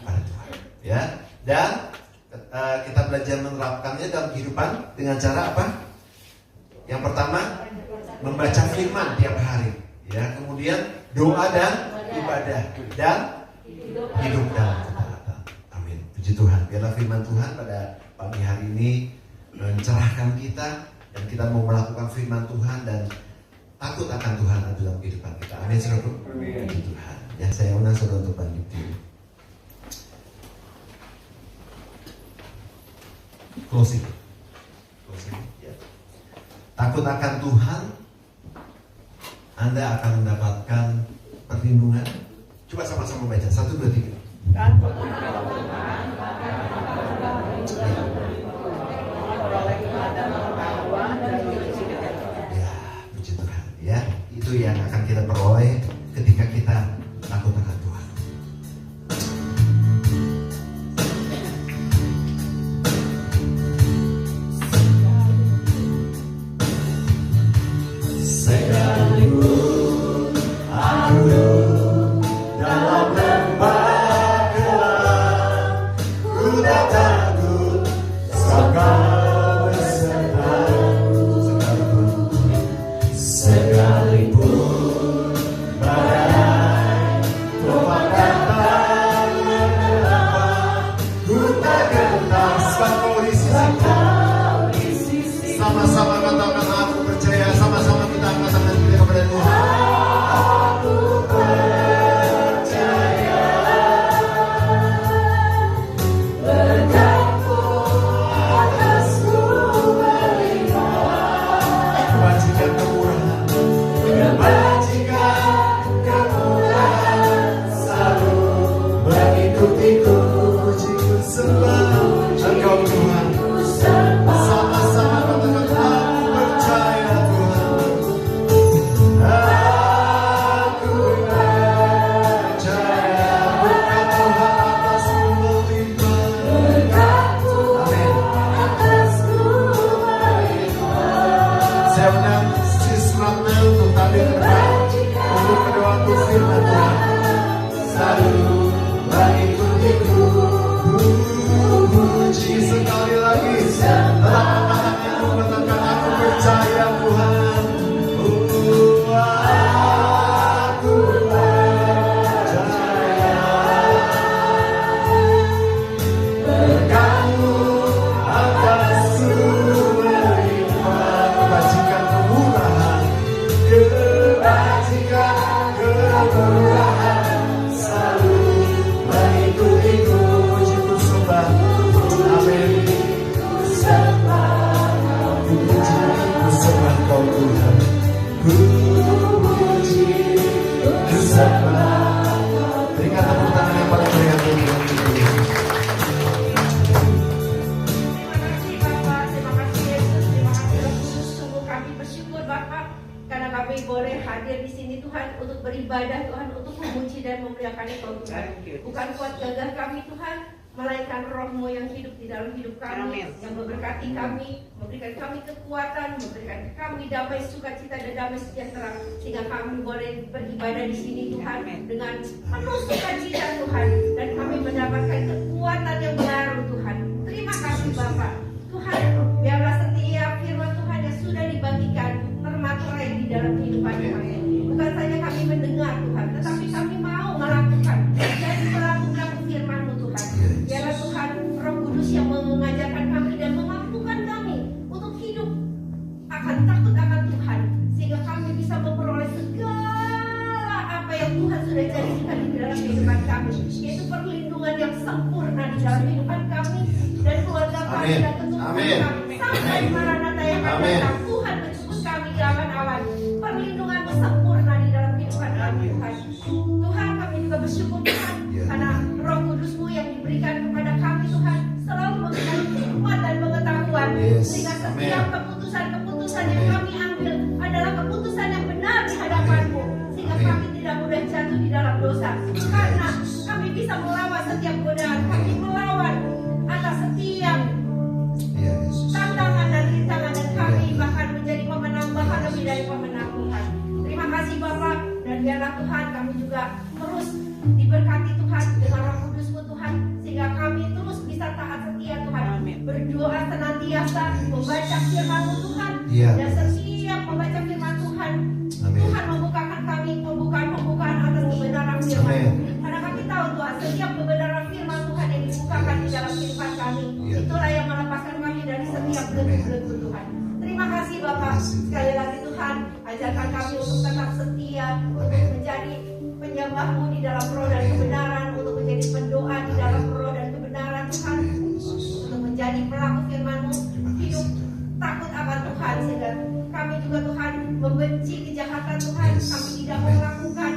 pada Tuhan. Ya, dan kita belajar menerapkannya dalam kehidupan dengan cara apa? Yang pertama, membaca firman tiap hari. Ya, kemudian doa dan ibadah dan hidup dalam ketaatan. Amin. Puji Tuhan. Biarlah firman Tuhan pada pagi hari ini mencerahkan kita dan kita mau melakukan firman Tuhan dan takut akan Tuhan dalam kehidupan kita. Amin, saudara. Puji Tuhan. Ya, saya undang saudara untuk bangkit dulu. Closing. Ya. Takut akan Tuhan, Anda akan mendapatkan perlindungan. Coba sama-sama baca 1, 2, 3. Takut akan Tuhan, ya, puji Tuhan. Ya, itu yang akan kita peroleh ketika kita takut akan Tuhan. Sekalipun aku dalam lembah gelap, ku tak takut Engkau besertaku. Sekalipun badai untuk beribadah Tuhan, untuk memuji dan memuliakan Engkau Tuhan. Bukan kuat gagah kami Tuhan, melainkan Roh-Mu yang hidup di dalam hidup kami, yang memberkati kami, memberikan kami kekuatan, memberikan kami damai sukacita dan damai sejahtera, sehingga kami boleh beribadah di sini Tuhan dengan penuh sukacita Tuhan, dan kami mendapatkan kekuatan yang baru Tuhan. Terima kasih Bapa. Tuhan, biarlah setiap firman Tuhan yang sudah dibagikan termaterai di dalam kehidupan kami. Bukan saja kami mendengar Tuhan, tetapi kami mau melakukan dan pelaku-pelaku firman-Mu Tuhan. Biarlah Tuhan Roh Kudus yang mengajarkan kami dan memampukan kami untuk hidup akan takut akan Tuhan, sehingga kami bisa memperoleh segala apa yang Tuhan sudah janjikan di dalam kehidupan kami, yaitu perlindungan yang sempurna di dalam kehidupan kami dan keluarga kami dan keturunan kami sampai Maranatha yang akan datang. Tuhan menjemput kami di awan-awan. Perlindungan-Mu sempurna di dalam kehidupan kami Tuhan. Tuhan, kami juga bersyukur Tuhan karena Roh Kudus-Mu yang diberikan kepada kami Tuhan selalu memberikan hikmat dan pengetahuan, sehingga setiap keputusan-keputusan yang kami ambil adalah keputusan yang benar di hadapan-Mu, sehingga kami tidak mudah jatuh di dalam dosa, karena kami bisa melawan setiap godaan, kami melawan atas setiap tantangan dan rintangan, dan kami bahkan menjadi pemenang, bahkan lebih dari pemenang Tuhan. Terima kasih Bapak, dan biarlah Tuhan kami juga terus diberkati Tuhan dengan Roh Kudus-Mu Tuhan, sehingga kami terus bisa taat setia Tuhan, berdoa senantiasa, membaca firman-Mu Tuhan, dan setiap membaca firman Tuhan, Tuhan membukakan kami pembukaan atas kebenaran firman, karena kami tahu Tuhan setiap kebenaran firman Tuhan yang dibukakan di dalam kehidupan kami, itulah yang melepaskan kami dari setiap belenggu-belenggu Tuhan. Terima kasih Bapak. Sekali lagi Tuhan, ajarkan kami untuk tetap setia, untuk menjadi penyembah-Mu di dalam roh dan kebenaran, untuk menjadi pendoa di dalam roh dan kebenaran Tuhan, untuk menjadi pelaku firman-Mu, hidup takut akan Tuhan, sehingga kami juga Tuhan membenci kejahatan Tuhan, kami tidak mau lakukan,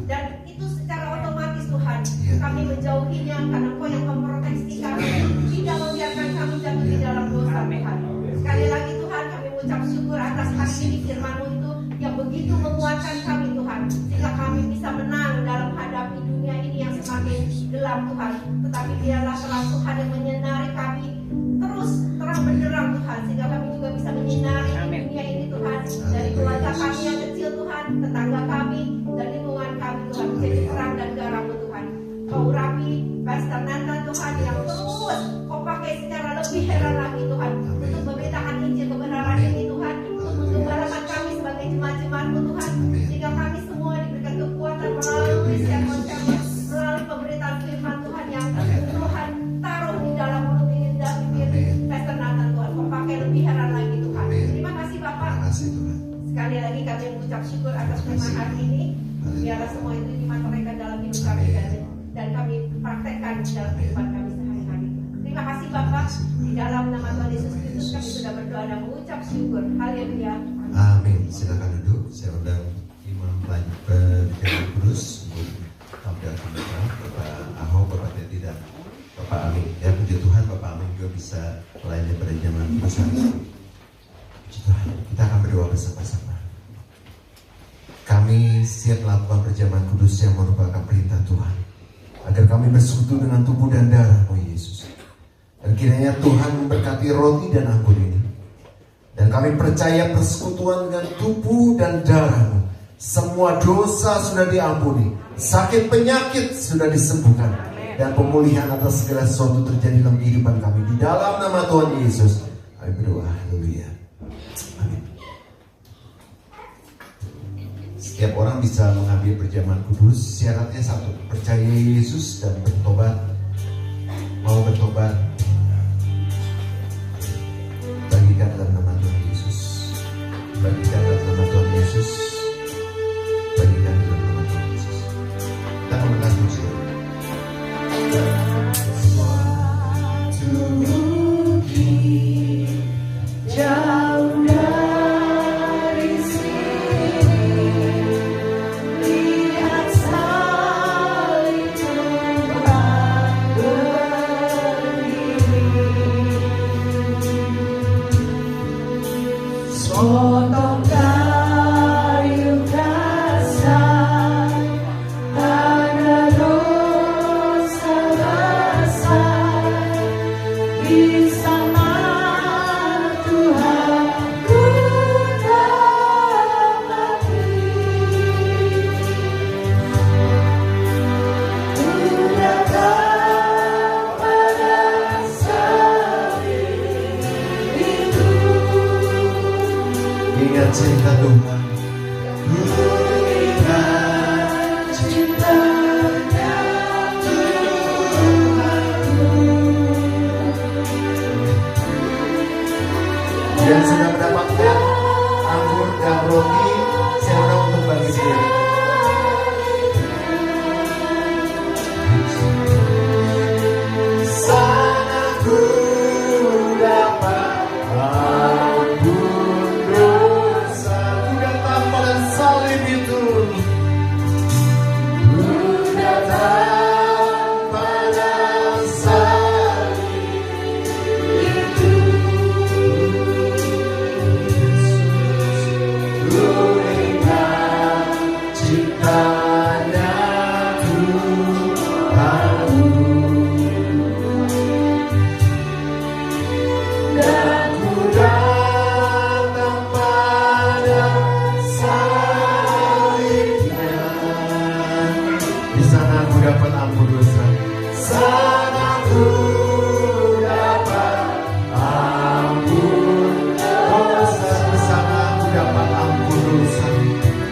dan itu secara otomatis Tuhan kami menjauhinya, karena Engkau yang memproteksi kami, tidak membiarkan kami jatuh di dalam dosa Tuhan. Sekali lagi Tuhan, kami mengucap syukur atas hari ini firman-Mu itu yang begitu menguatkan kami Tuhan, sehingga kami bisa menang dalam hadapi dunia ini yang semakin gelap Tuhan, tetapi biarlah terang Tuhan yang menyinari kami terus terang benderang Tuhan, sehingga kami juga bisa menyinari dunia ini Tuhan, dari keluarga kami yang kecil Tuhan, tetangga kami, dan lingkungan kami Tuhan, menjadi terang dan garam-Mu Tuhan. Kau urapi Pastor Nathan Tuhan, yang terus Kau pakai secara lebih heran lagi Tuhan, untuk memberitakan Injil kebenaran ini Tuhan, untuk menggembalakan kami sebagai jemaat-jemaat-Mu Tuhan, sehingga kami semua diberikan kekuatan melalui sermon-sermon, melalui pemberitaan firman Tuhan yang Tuhan taruh di dalam mulut ini dan bibir Pastor Nathan Tuhan. Kau pakai lebih heran lagi Tuhan. Terima kasih Bapak. Sekali lagi kami mengucap syukur atas firman hari ini. Biarlah semua itu dimateraikan dalam hidup kami, dan kami praktekkan di dalam kehidupan kami sehari-hari. Terima kasih Bapak. Di dalam nama Tuhan Yesus Kristus kami sudah berdoa dan mengucap syukur. Haleluya. Amin. Silakan duduk. Saya undang Imam Pendidikan Kudus untuk tampil kita, Bapak Aho, Bapak Teti, dan Bapak Amin. Ya, puji Tuhan, Bapak Amin juga bisa melayani pada zaman kudus hari ini. Puji Tuhan. Kita akan berdoa bersama-sama. Kami siap melakukan perjamuan kudus yang merupakan perintah Tuhan, agar kami bersekutu dengan tubuh dan darah-Mu Yesus. Dan kiranya Tuhan memberkati roti dan anggur ini. Dan kami percaya persekutuan dengan tubuh dan darah-Mu, semua dosa sudah diampuni, sakit penyakit sudah disembuhkan, dan pemulihan atas segala sesuatu terjadi dalam kehidupan kami. Di dalam nama Tuhan Yesus kami berdoa. Haleluya. Amin. Setiap orang bisa mengambil perjamuan kudus. Syaratnya satu, percaya Yesus dan bertobat. Mau bertobat, bagikan dalam nama Tuhan Yesus. Bagikan dalam nama Tuhan Yesus. Bagikan dalam nama Tuhan Yesus. Kita memenang musik. Jauh dari sini, lihat salib Tuhan. Yang sudah mendapatkan anggur dan roti, saya undang untuk bagi sendiri. Sana ku dapat ampun dosa. Ku datang pada salib itu. Ku datang pada salib itu. Ku ingat ciptanya Tuhanku. Dan ku datang pada salibnya. Di sana aku dapat ampun dosa. Sana ku dapat ampun dosa. Di sana aku dapat ampun dosa.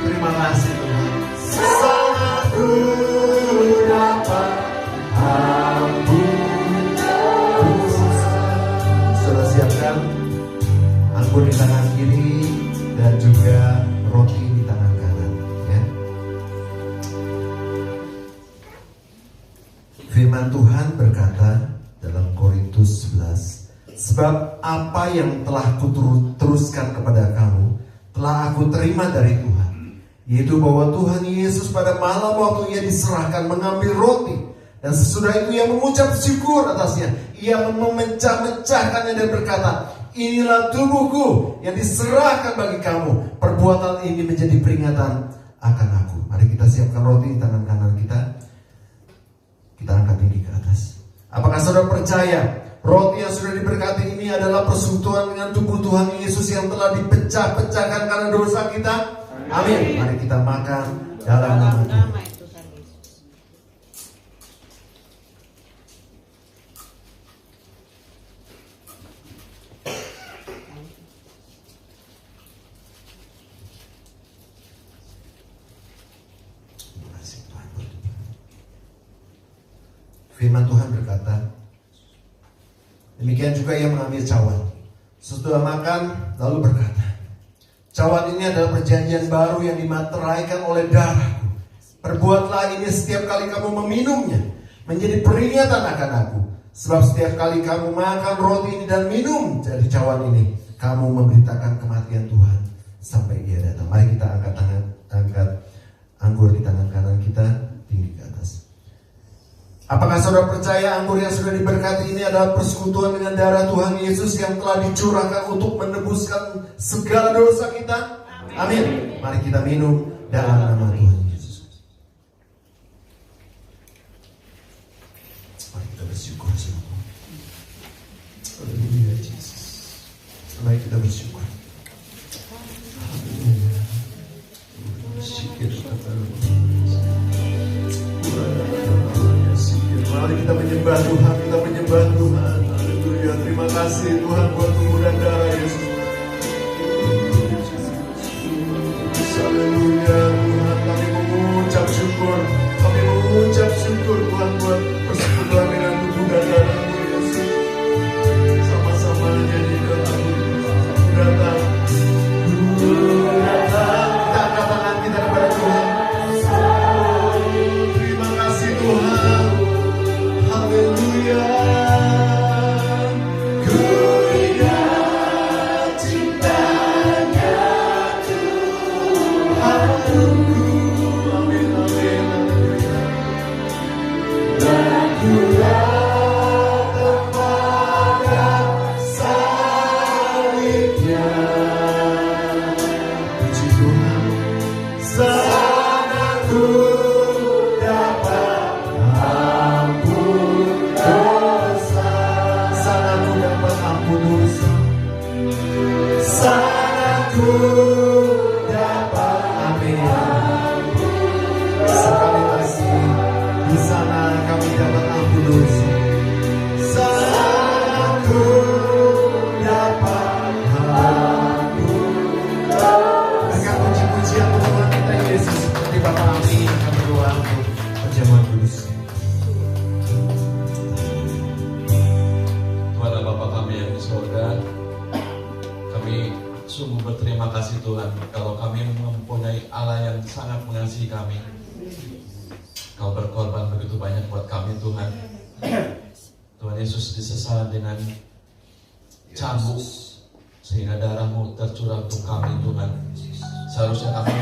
Terima kasih Tuhan. Sana ku dapat ampun dosa. Sudah siapkan anggur di tangan kiri dan juga roti di tangan kanan, ya. Firman Tuhan berkata dalam Korintus 11, sebab apa yang telah kuteruskan kepada kamu telah aku terima dari Tuhan, yaitu bahwa Tuhan Yesus pada malam waktu ia diserahkan mengambil roti, dan sesudah itu ia mengucap syukur atasnya. Ia memecah-mecahkannya dan berkata, inilah tubuhku yang diserahkan bagi kamu. Perbuatan ini menjadi peringatan akan aku. Mari kita siapkan roti di tangan kanan kita. Kita angkat tinggi ke atas. Apakah saudara percaya roti yang sudah diberkati ini adalah persekutuan dengan tubuh Tuhan Yesus yang telah dipecah-pecahkan karena dosa kita? Amin. Mari kita makan dalam nama Tuhan. Firman Tuhan berkata, demikian juga ia mengambil cawan. Setelah makan, lalu berkata, cawan ini adalah perjanjian baru yang dimateraikan oleh darahku. Perbuatlah ini setiap kali kamu meminumnya, menjadi peringatan akan aku. Sebab setiap kali kamu makan roti ini dan minum dari cawan ini, kamu memberitakan kematian Tuhan sampai ia datang. Mari kita angkat anggur di tangan kanan kita tinggi ke atas. Apakah saudara percaya anggur yang sudah diberkati ini adalah persekutuan dengan darah Tuhan Yesus yang telah dicurahkan untuk menebuskan segala dosa kita? Amin. Mari kita minum dalam nama Tuhan Yesus. Mari kita bersyukur semua. Haleluya Yesus. Mari kita bersyukur. Haleluya. Mari kita menyembah Tuhan, kita menyembah Tuhan. Haleluya. Terima kasih Tuhan buat tubuh dan darah Yesus. Haleluya. Tuhan, kami mengucap syukur. Kami mengucap syukur Tuhan buat persekutuan dengan tubuh dan darah Yesus. Sama-sama nyanyikan lagu datang. Datang. Kita angkat tangan kita kepada Tuhan. Terima kasih Tuhan. Haleluya. Ku ingat cintanya Tuhanku. Amin, amin, haleluya. Dan ku datang pada salibnya. Puji Tuhan. Sana ku dapat ampun dosa. Sana ku dapat ampun dosa. Sana ku dapat amin. Sekali lagi, di sana kami dapat ampun dosa. Sana ku dapat ampun dosa. Akan puji-pujian Tuhan kita Yesus. Di Bapa kami berdoa untuk perjamuan kudus. Kepada Bapa kami yang di surga, kami Tuhan, kalau kami mempunyai Allah yang sangat mengasihi kami. Kau berkorban begitu banyak buat kami Tuhan. Tuhan Yesus disesal dengan cambuk sehingga darahmu tercurah untuk kami Tuhan. Seharusnya kami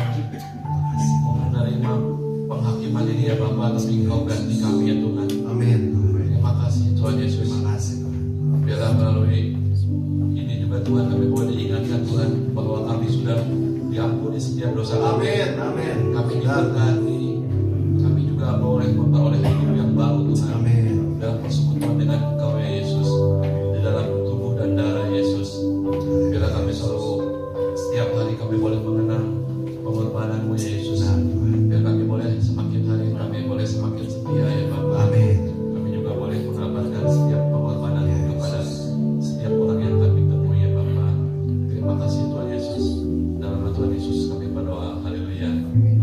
mau menerima penghakiman ini ya Bapa, tapi Engkau ganti kami ya Tuhan. Amin. Terima kasih Tuhan Yesus. Terima kasih Tuhan. Biarlah melalui ini juga Tuhan kami boleh diingatkan Tuhan bahwa kami sudah diampuni setiap dosa kami. Amin. Amin. Kami diberkati. Kami juga boleh memperoleh hidup yang baru Tuhan. Amin. Dalam persekutuan dengan Engkau ya Yesus, di dalam tubuh dan darah Yesus. Biarlah kami selalu setiap hari kami boleh mengenang pengorbananmu ya Yesus. Biar kami boleh semakin hari kami boleh semakin setia ya Bapa. Amin. Kami juga boleh mengabarkan setiap pengorbanan kepada setiap orang yang kami temui ya Bapa. Terima kasih Tuhan Yesus. Dalam nama Tuhan Yesus kami berdoa. Haleluya. Amin.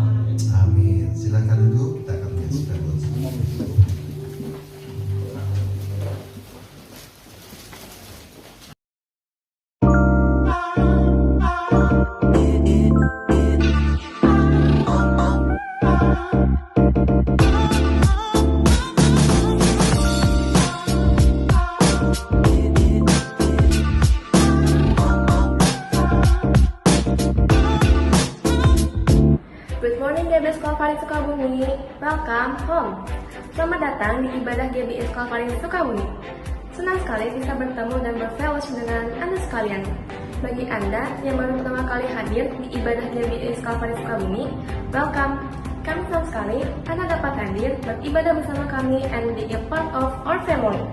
Amin. Silakan duduk, kita akan menyaksikan doa. Good morning GBS Kalvaris Sukabumi, welcome home. Selamat datang di ibadah GBS Kalvaris Sukabumi. Senang sekali bisa bertemu dan berfellowship dengan Anda sekalian. Bagi Anda yang baru pertama kali hadir di ibadah GBS Kalvaris Sukabumi, welcome. Kami senang sekali Anda dapat hadir beribadah bersama kami and be a part of our family.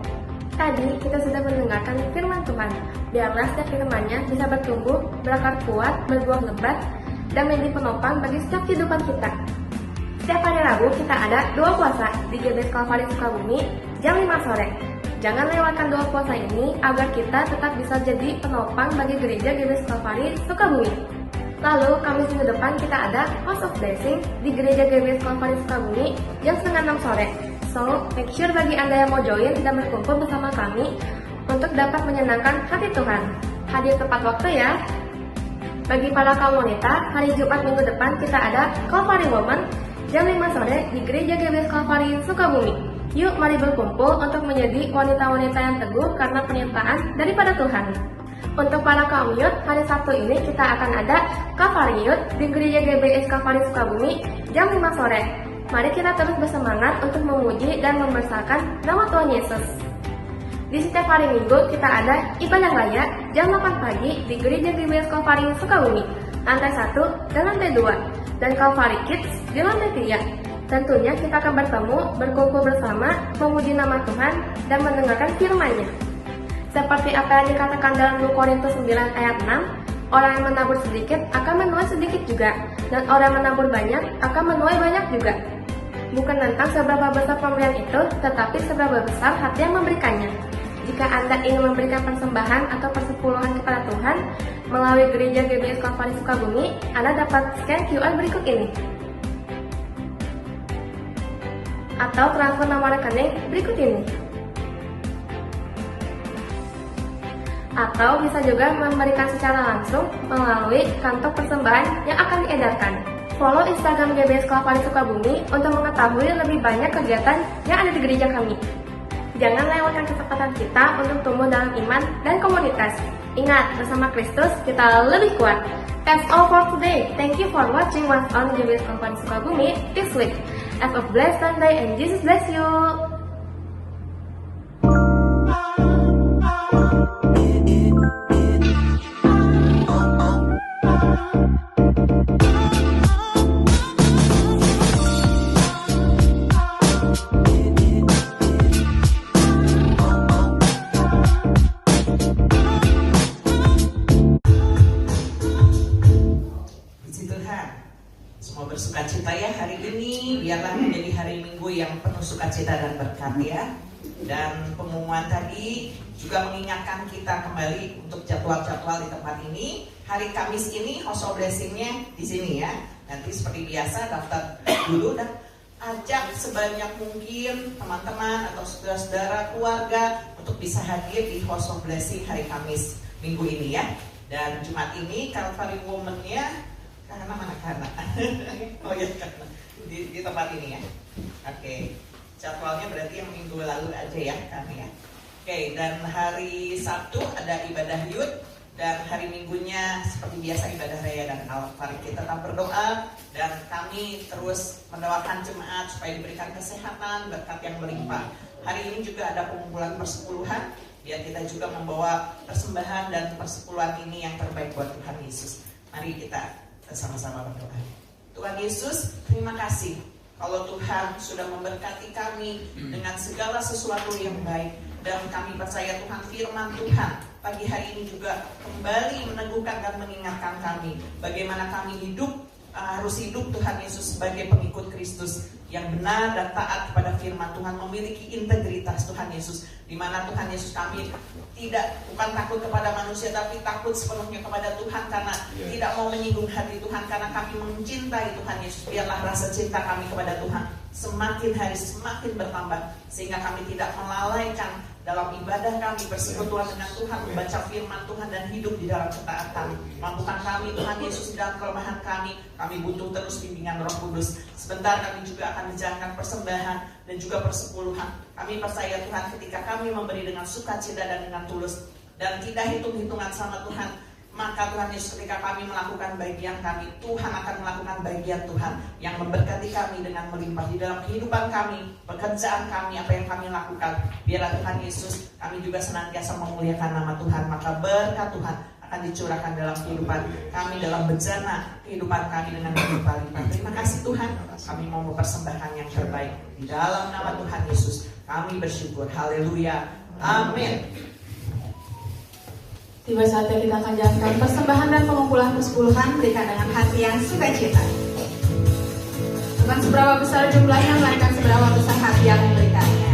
Tadi kita sudah mendengarkan firman Tuhan. Biarlah setiap firman-Nya bisa bertumbuh, berakar kuat, berbuah lebat, dan menjadi penopang bagi setiap kehidupan kita. Setiap hari Rabu kita ada doa puasa di GBS Kalvaris Sukabumi jam 5 sore. Jangan lewatkan doa puasa ini agar kita tetap bisa jadi penopang bagi gereja GBS Kalvaris Sukabumi. Lalu Kamis minggu depan kita ada House of Blessing di gereja GBS Kalvaris Sukabumi jam 5:30 sore. So, make sure bagi Anda yang mau join dan berkumpul bersama kami untuk dapat menyenangkan hati Tuhan. Hadir tepat waktu ya. Bagi para kaum wanita, hari Jumat minggu depan kita ada Calvary Woman jam 5 sore di gereja GBS Kalvaris Sukabumi. Yuk mari berkumpul untuk menjadi wanita-wanita yang teguh karena penyertaan daripada Tuhan. Untuk para kaum youth, hari Sabtu ini kita akan ada Calvary Youth di gereja GBS Kalvaris Sukabumi jam 5 sore. Mari kita terus bersemangat untuk memuji dan membesarkan nama Tuhan Yesus. Di setiap hari Minggu kita ada ibadah raya jam 8 pagi di gereja GBS Kalvaris Sukabumi, lantai 1 dan lantai 2, dan Calvary Kids di lantai 3. Tentunya kita akan bertemu, berkumpul bersama, memuji nama Tuhan, dan mendengarkan firman-Nya. Seperti apa yang dikatakan dalam 2 Korintus 9 ayat 6, orang yang menabur sedikit akan menuai sedikit juga, dan orang yang menabur banyak akan menuai banyak juga. Bukan tentang seberapa besar pemberian itu, tetapi seberapa besar hati yang memberikannya. Jika Anda ingin memberikan persembahan atau persepuluhan kepada Tuhan melalui gereja GBS Kalvaris Sukabumi, Anda dapat scan QR berikut ini. Atau transfer nomor rekening berikut ini. Atau bisa juga memberikan secara langsung melalui kantong persembahan yang akan diedarkan. Follow Instagram GBS Kalvaris Sukabumi untuk mengetahui lebih banyak kegiatan yang ada di gereja kami. Jangan lewatkan kesempatan kita untuk tumbuh dalam iman dan komunitas. Ingat, bersama Kristus kita lebih kuat. That's all for today. Thank you for watching what's on GBS Kalvaris Sukabumi this week. Have a blessed Sunday and Jesus bless you. Semua bersukacita ya hari ini, biarlah menjadi hari Minggu yang penuh sukacita dan berkat ya. Dan pengumuman tadi juga mengingatkan kita kembali untuk jadwal-jadwal di tempat ini. Hari Kamis ini House of Blessing-nya di sini ya. Nanti seperti biasa daftar dulu dan ajak sebanyak mungkin teman-teman atau saudara-saudara keluarga untuk bisa hadir di House of Blessing hari Kamis minggu ini ya. Dan Jumat ini Calvary Women-nya karena mana karena oh ya karena di tempat ini ya. Oke, jadwalnya berarti yang minggu lalu aja ya kami ya. Oke, dan hari Sabtu ada ibadah youth dan hari Minggunya seperti biasa ibadah raya dan Calvary. Kita tetap berdoa dan kami terus mendoakan jemaat supaya diberikan kesehatan, berkat yang berlimpah. Hari ini juga ada pengumpulan persepuluhan. Biar kita juga membawa persembahan dan persepuluhan ini yang terbaik buat Tuhan Yesus. Mari kita sama-sama berdoa. Tuhan Yesus, terima kasih kalau Tuhan sudah memberkati kami dengan segala sesuatu yang baik. Dan kami percaya Tuhan, firman Tuhan pagi hari ini juga kembali meneguhkan dan mengingatkan kami bagaimana kami harus hidup Tuhan Yesus sebagai pengikut Kristus yang benar dan taat kepada firman Tuhan, memiliki integritas Tuhan Yesus, di mana Tuhan Yesus kami bukan takut kepada manusia tapi takut sepenuhnya kepada Tuhan karena tidak mau menyinggung hati Tuhan, karena kami mencintai Tuhan Yesus. Biarlah rasa cinta kami kepada Tuhan semakin hari semakin bertambah sehingga kami tidak melalaikan dalam ibadah kami, bersekutuan dengan Tuhan, membaca firman Tuhan dan hidup di dalam ketaatan. Mampukan kami Tuhan Yesus di dalam kelemahan kami butuh terus bimbingan Roh Kudus. Sebentar kami juga akan menjalankan persembahan dan juga persepuluhan. Kami percaya Tuhan ketika kami memberi dengan sukacita dan dengan tulus dan tidak hitung-hitungan sama Tuhan, maka Tuhan Yesus ketika kami melakukan bagian kami, Tuhan akan melakukan bagian Tuhan yang memberkati kami dengan melimpah di dalam kehidupan kami, pekerjaan kami, apa yang kami lakukan. Biarlah Tuhan Yesus kami juga senantiasa memuliakan nama Tuhan, maka berkat Tuhan akan dicurahkan dalam kehidupan kami, dalam bejana kehidupan kami dengan berlimpah-limpah. Terima kasih Tuhan, kami mau mempersembahkan yang terbaik di dalam nama Tuhan Yesus. Kami bersyukur, haleluya, amin. Tiba saatnya kita akan jalankan persembahan dan pengumpulan persepuluhan berikan dengan hati yang sukacita. Bukan seberapa besar jumlahnya, melainkan seberapa besar hati yang memberikannya.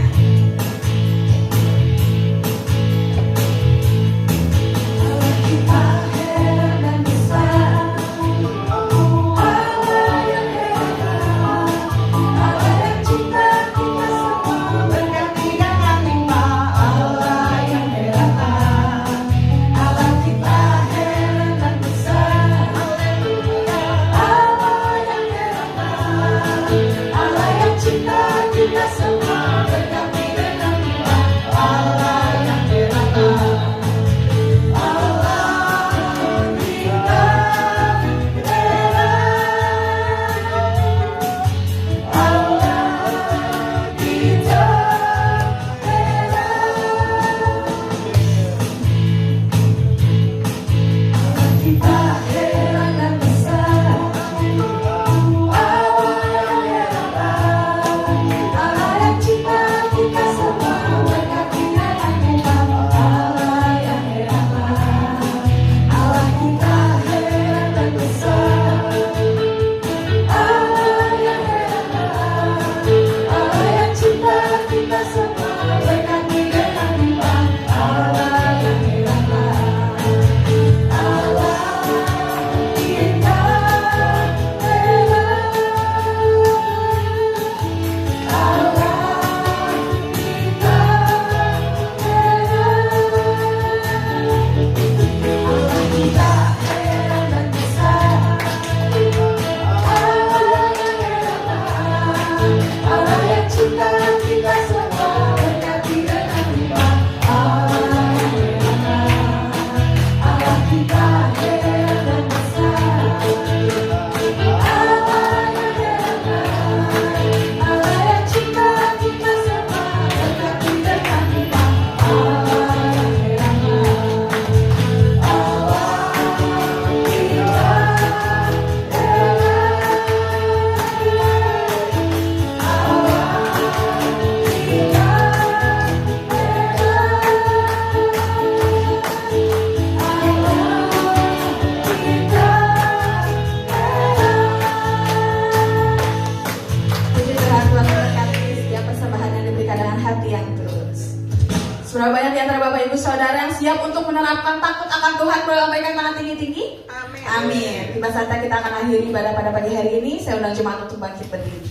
Berapa banyak di antara Bapak Ibu Saudara yang siap untuk menerapkan takut akan Tuhan, boleh lambaikan tangan tinggi-tinggi? Amin. Amin. Tiba saatnya kita akan akhiri ibadah pada pagi hari ini. Saya undang jemaat untuk bangkit berdiri.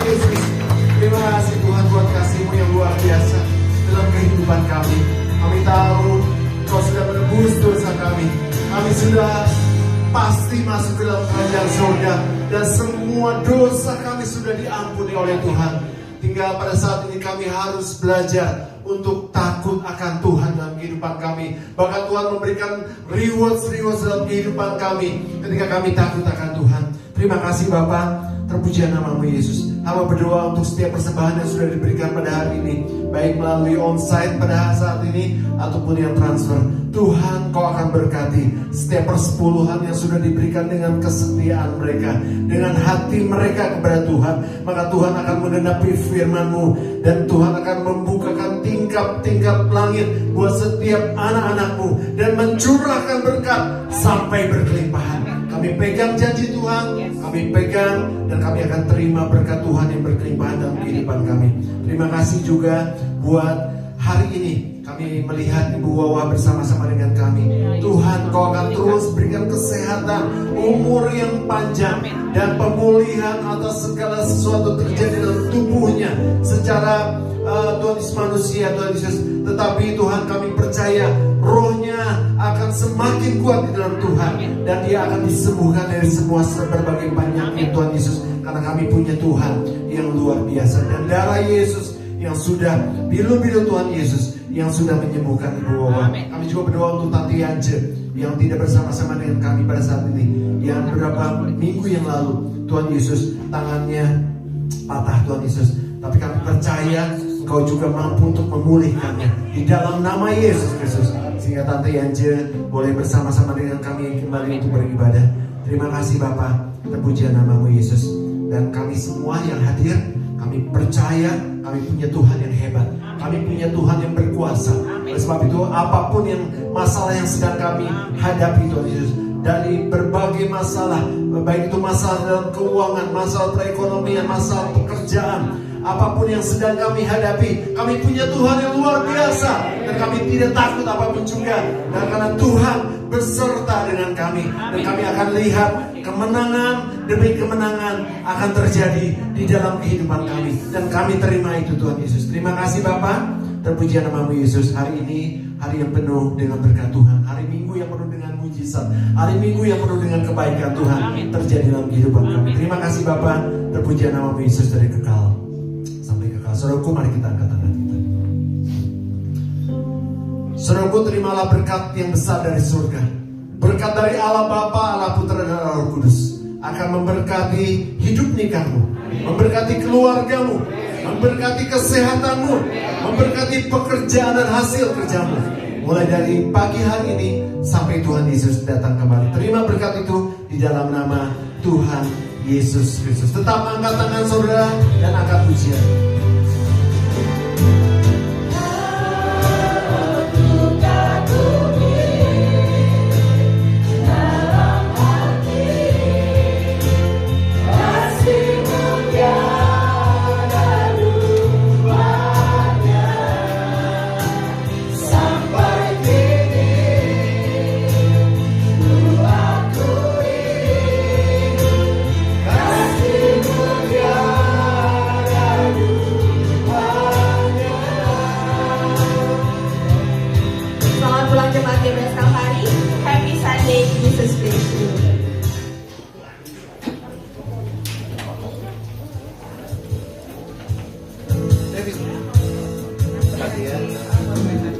Yesus. Terima kasih Tuhan buat kasih-Mu yang luar biasa dalam kehidupan kami. Kami tahu Kau sudah menebus dosa kami. Kami sudah pasti masuk ke dalam kerajaan surga. Dan semua dosa kami sudah diampuni oleh Tuhan. Tinggal pada saat ini kami harus belajar untuk takut akan Tuhan dalam kehidupan kami. Bahkan Tuhan memberikan rewards dalam kehidupan kami ketika kami takut akan Tuhan. Terima kasih Bapa. Terpujian nama-Mu Yesus. Hamba berdoa untuk setiap persembahan yang sudah diberikan pada hari ini, baik melalui onsite pada saat ini ataupun yang transfer. Tuhan, Kau akan berkati setiap persepuluhan yang sudah diberikan dengan kesetiaan mereka, dengan hati mereka kepada Tuhan. Maka Tuhan akan menggenapi firman-Mu, dan Tuhan akan membukakan tingkap-tingkap langit buat setiap anak-anak-Mu dan mencurahkan berkat sampai berkelimpahan. Kami pegang janji Tuhan, kami pegang, dan kami akan terima berkat Tuhan yang berkelimpahan dalam kehidupan kami. Terima kasih juga buat hari ini kami melihat Ibu Wawa bersama-sama dengan kami. Tuhan, Kau akan terus berikan kesehatan, umur yang panjang, dan pemulihan atas segala sesuatu terjadi dalam tubuhnya secara Tuhan Yesus manusia, Tuhan Yesus. Tetapi Tuhan, kami percaya rohnya akan semakin kuat di dalam Tuhan, dan dia akan disembuhkan dari semua berbagai penyakit, Tuhan Yesus. Karena kami punya Tuhan yang luar biasa, dan darah Yesus yang sudah bilu-bilu Tuhan Yesus yang sudah menyembuhkan Ibu Wawa. Kami juga berdoa untuk Tante Yance yang tidak bersama-sama dengan kami pada saat ini, yang beberapa minggu yang lalu Tuhan Yesus tangannya patah, Tuhan Yesus. Tapi kami percaya Engkau juga mampu untuk memulihkannya di dalam nama Yesus Kristus, sehingga Tante Yance boleh bersama-sama dengan kami kembali untuk beribadah. Terima kasih Bapa, terpujian nama-Mu Yesus. Dan kami semua yang hadir, kami percaya kami punya Tuhan yang hebat, kami punya Tuhan yang berkuasa. Oleh sebab itu, apapun yang masalah yang sedang kami hadapi, Tuhan Yesus, dari berbagai masalah, baik itu masalah dalam keuangan, masalah perekonomian, masalah pekerjaan, apapun yang sedang kami hadapi, kami punya Tuhan yang luar biasa, dan kami tidak takut apapun juga. Dan karena Tuhan beserta dengan kami, dan kami akan lihat kemenangan demi kemenangan akan terjadi di dalam kehidupan kami, dan kami terima itu Tuhan Yesus. Terima kasih Bapa, terpujian nama-Mu Yesus. Hari ini hari yang penuh dengan berkat Tuhan, hari Minggu yang penuh dengan mujizat, hari Minggu yang penuh dengan kebaikan Tuhan terjadi dalam kehidupan kami. Terima kasih Bapa, terpujian nama-Mu Yesus dari kekal sampai kekal. Saudaraku, mari kita angkat tangan kita. Saudaraku, terimalah berkat yang besar dari surga. Berkat dari Allah Bapa, Allah Putra, dan Allah Roh Kudus akan memberkati hidup nikahmu, memberkati keluargamu, memberkati kesehatanmu, memberkati pekerjaan dan hasil kerjamu. Mulai dari pagi hari ini sampai Tuhan Yesus datang kembali. Terima berkat itu di dalam nama Tuhan Yesus Kristus. Tetap angkat tangan saudara dan angkat pujian. David,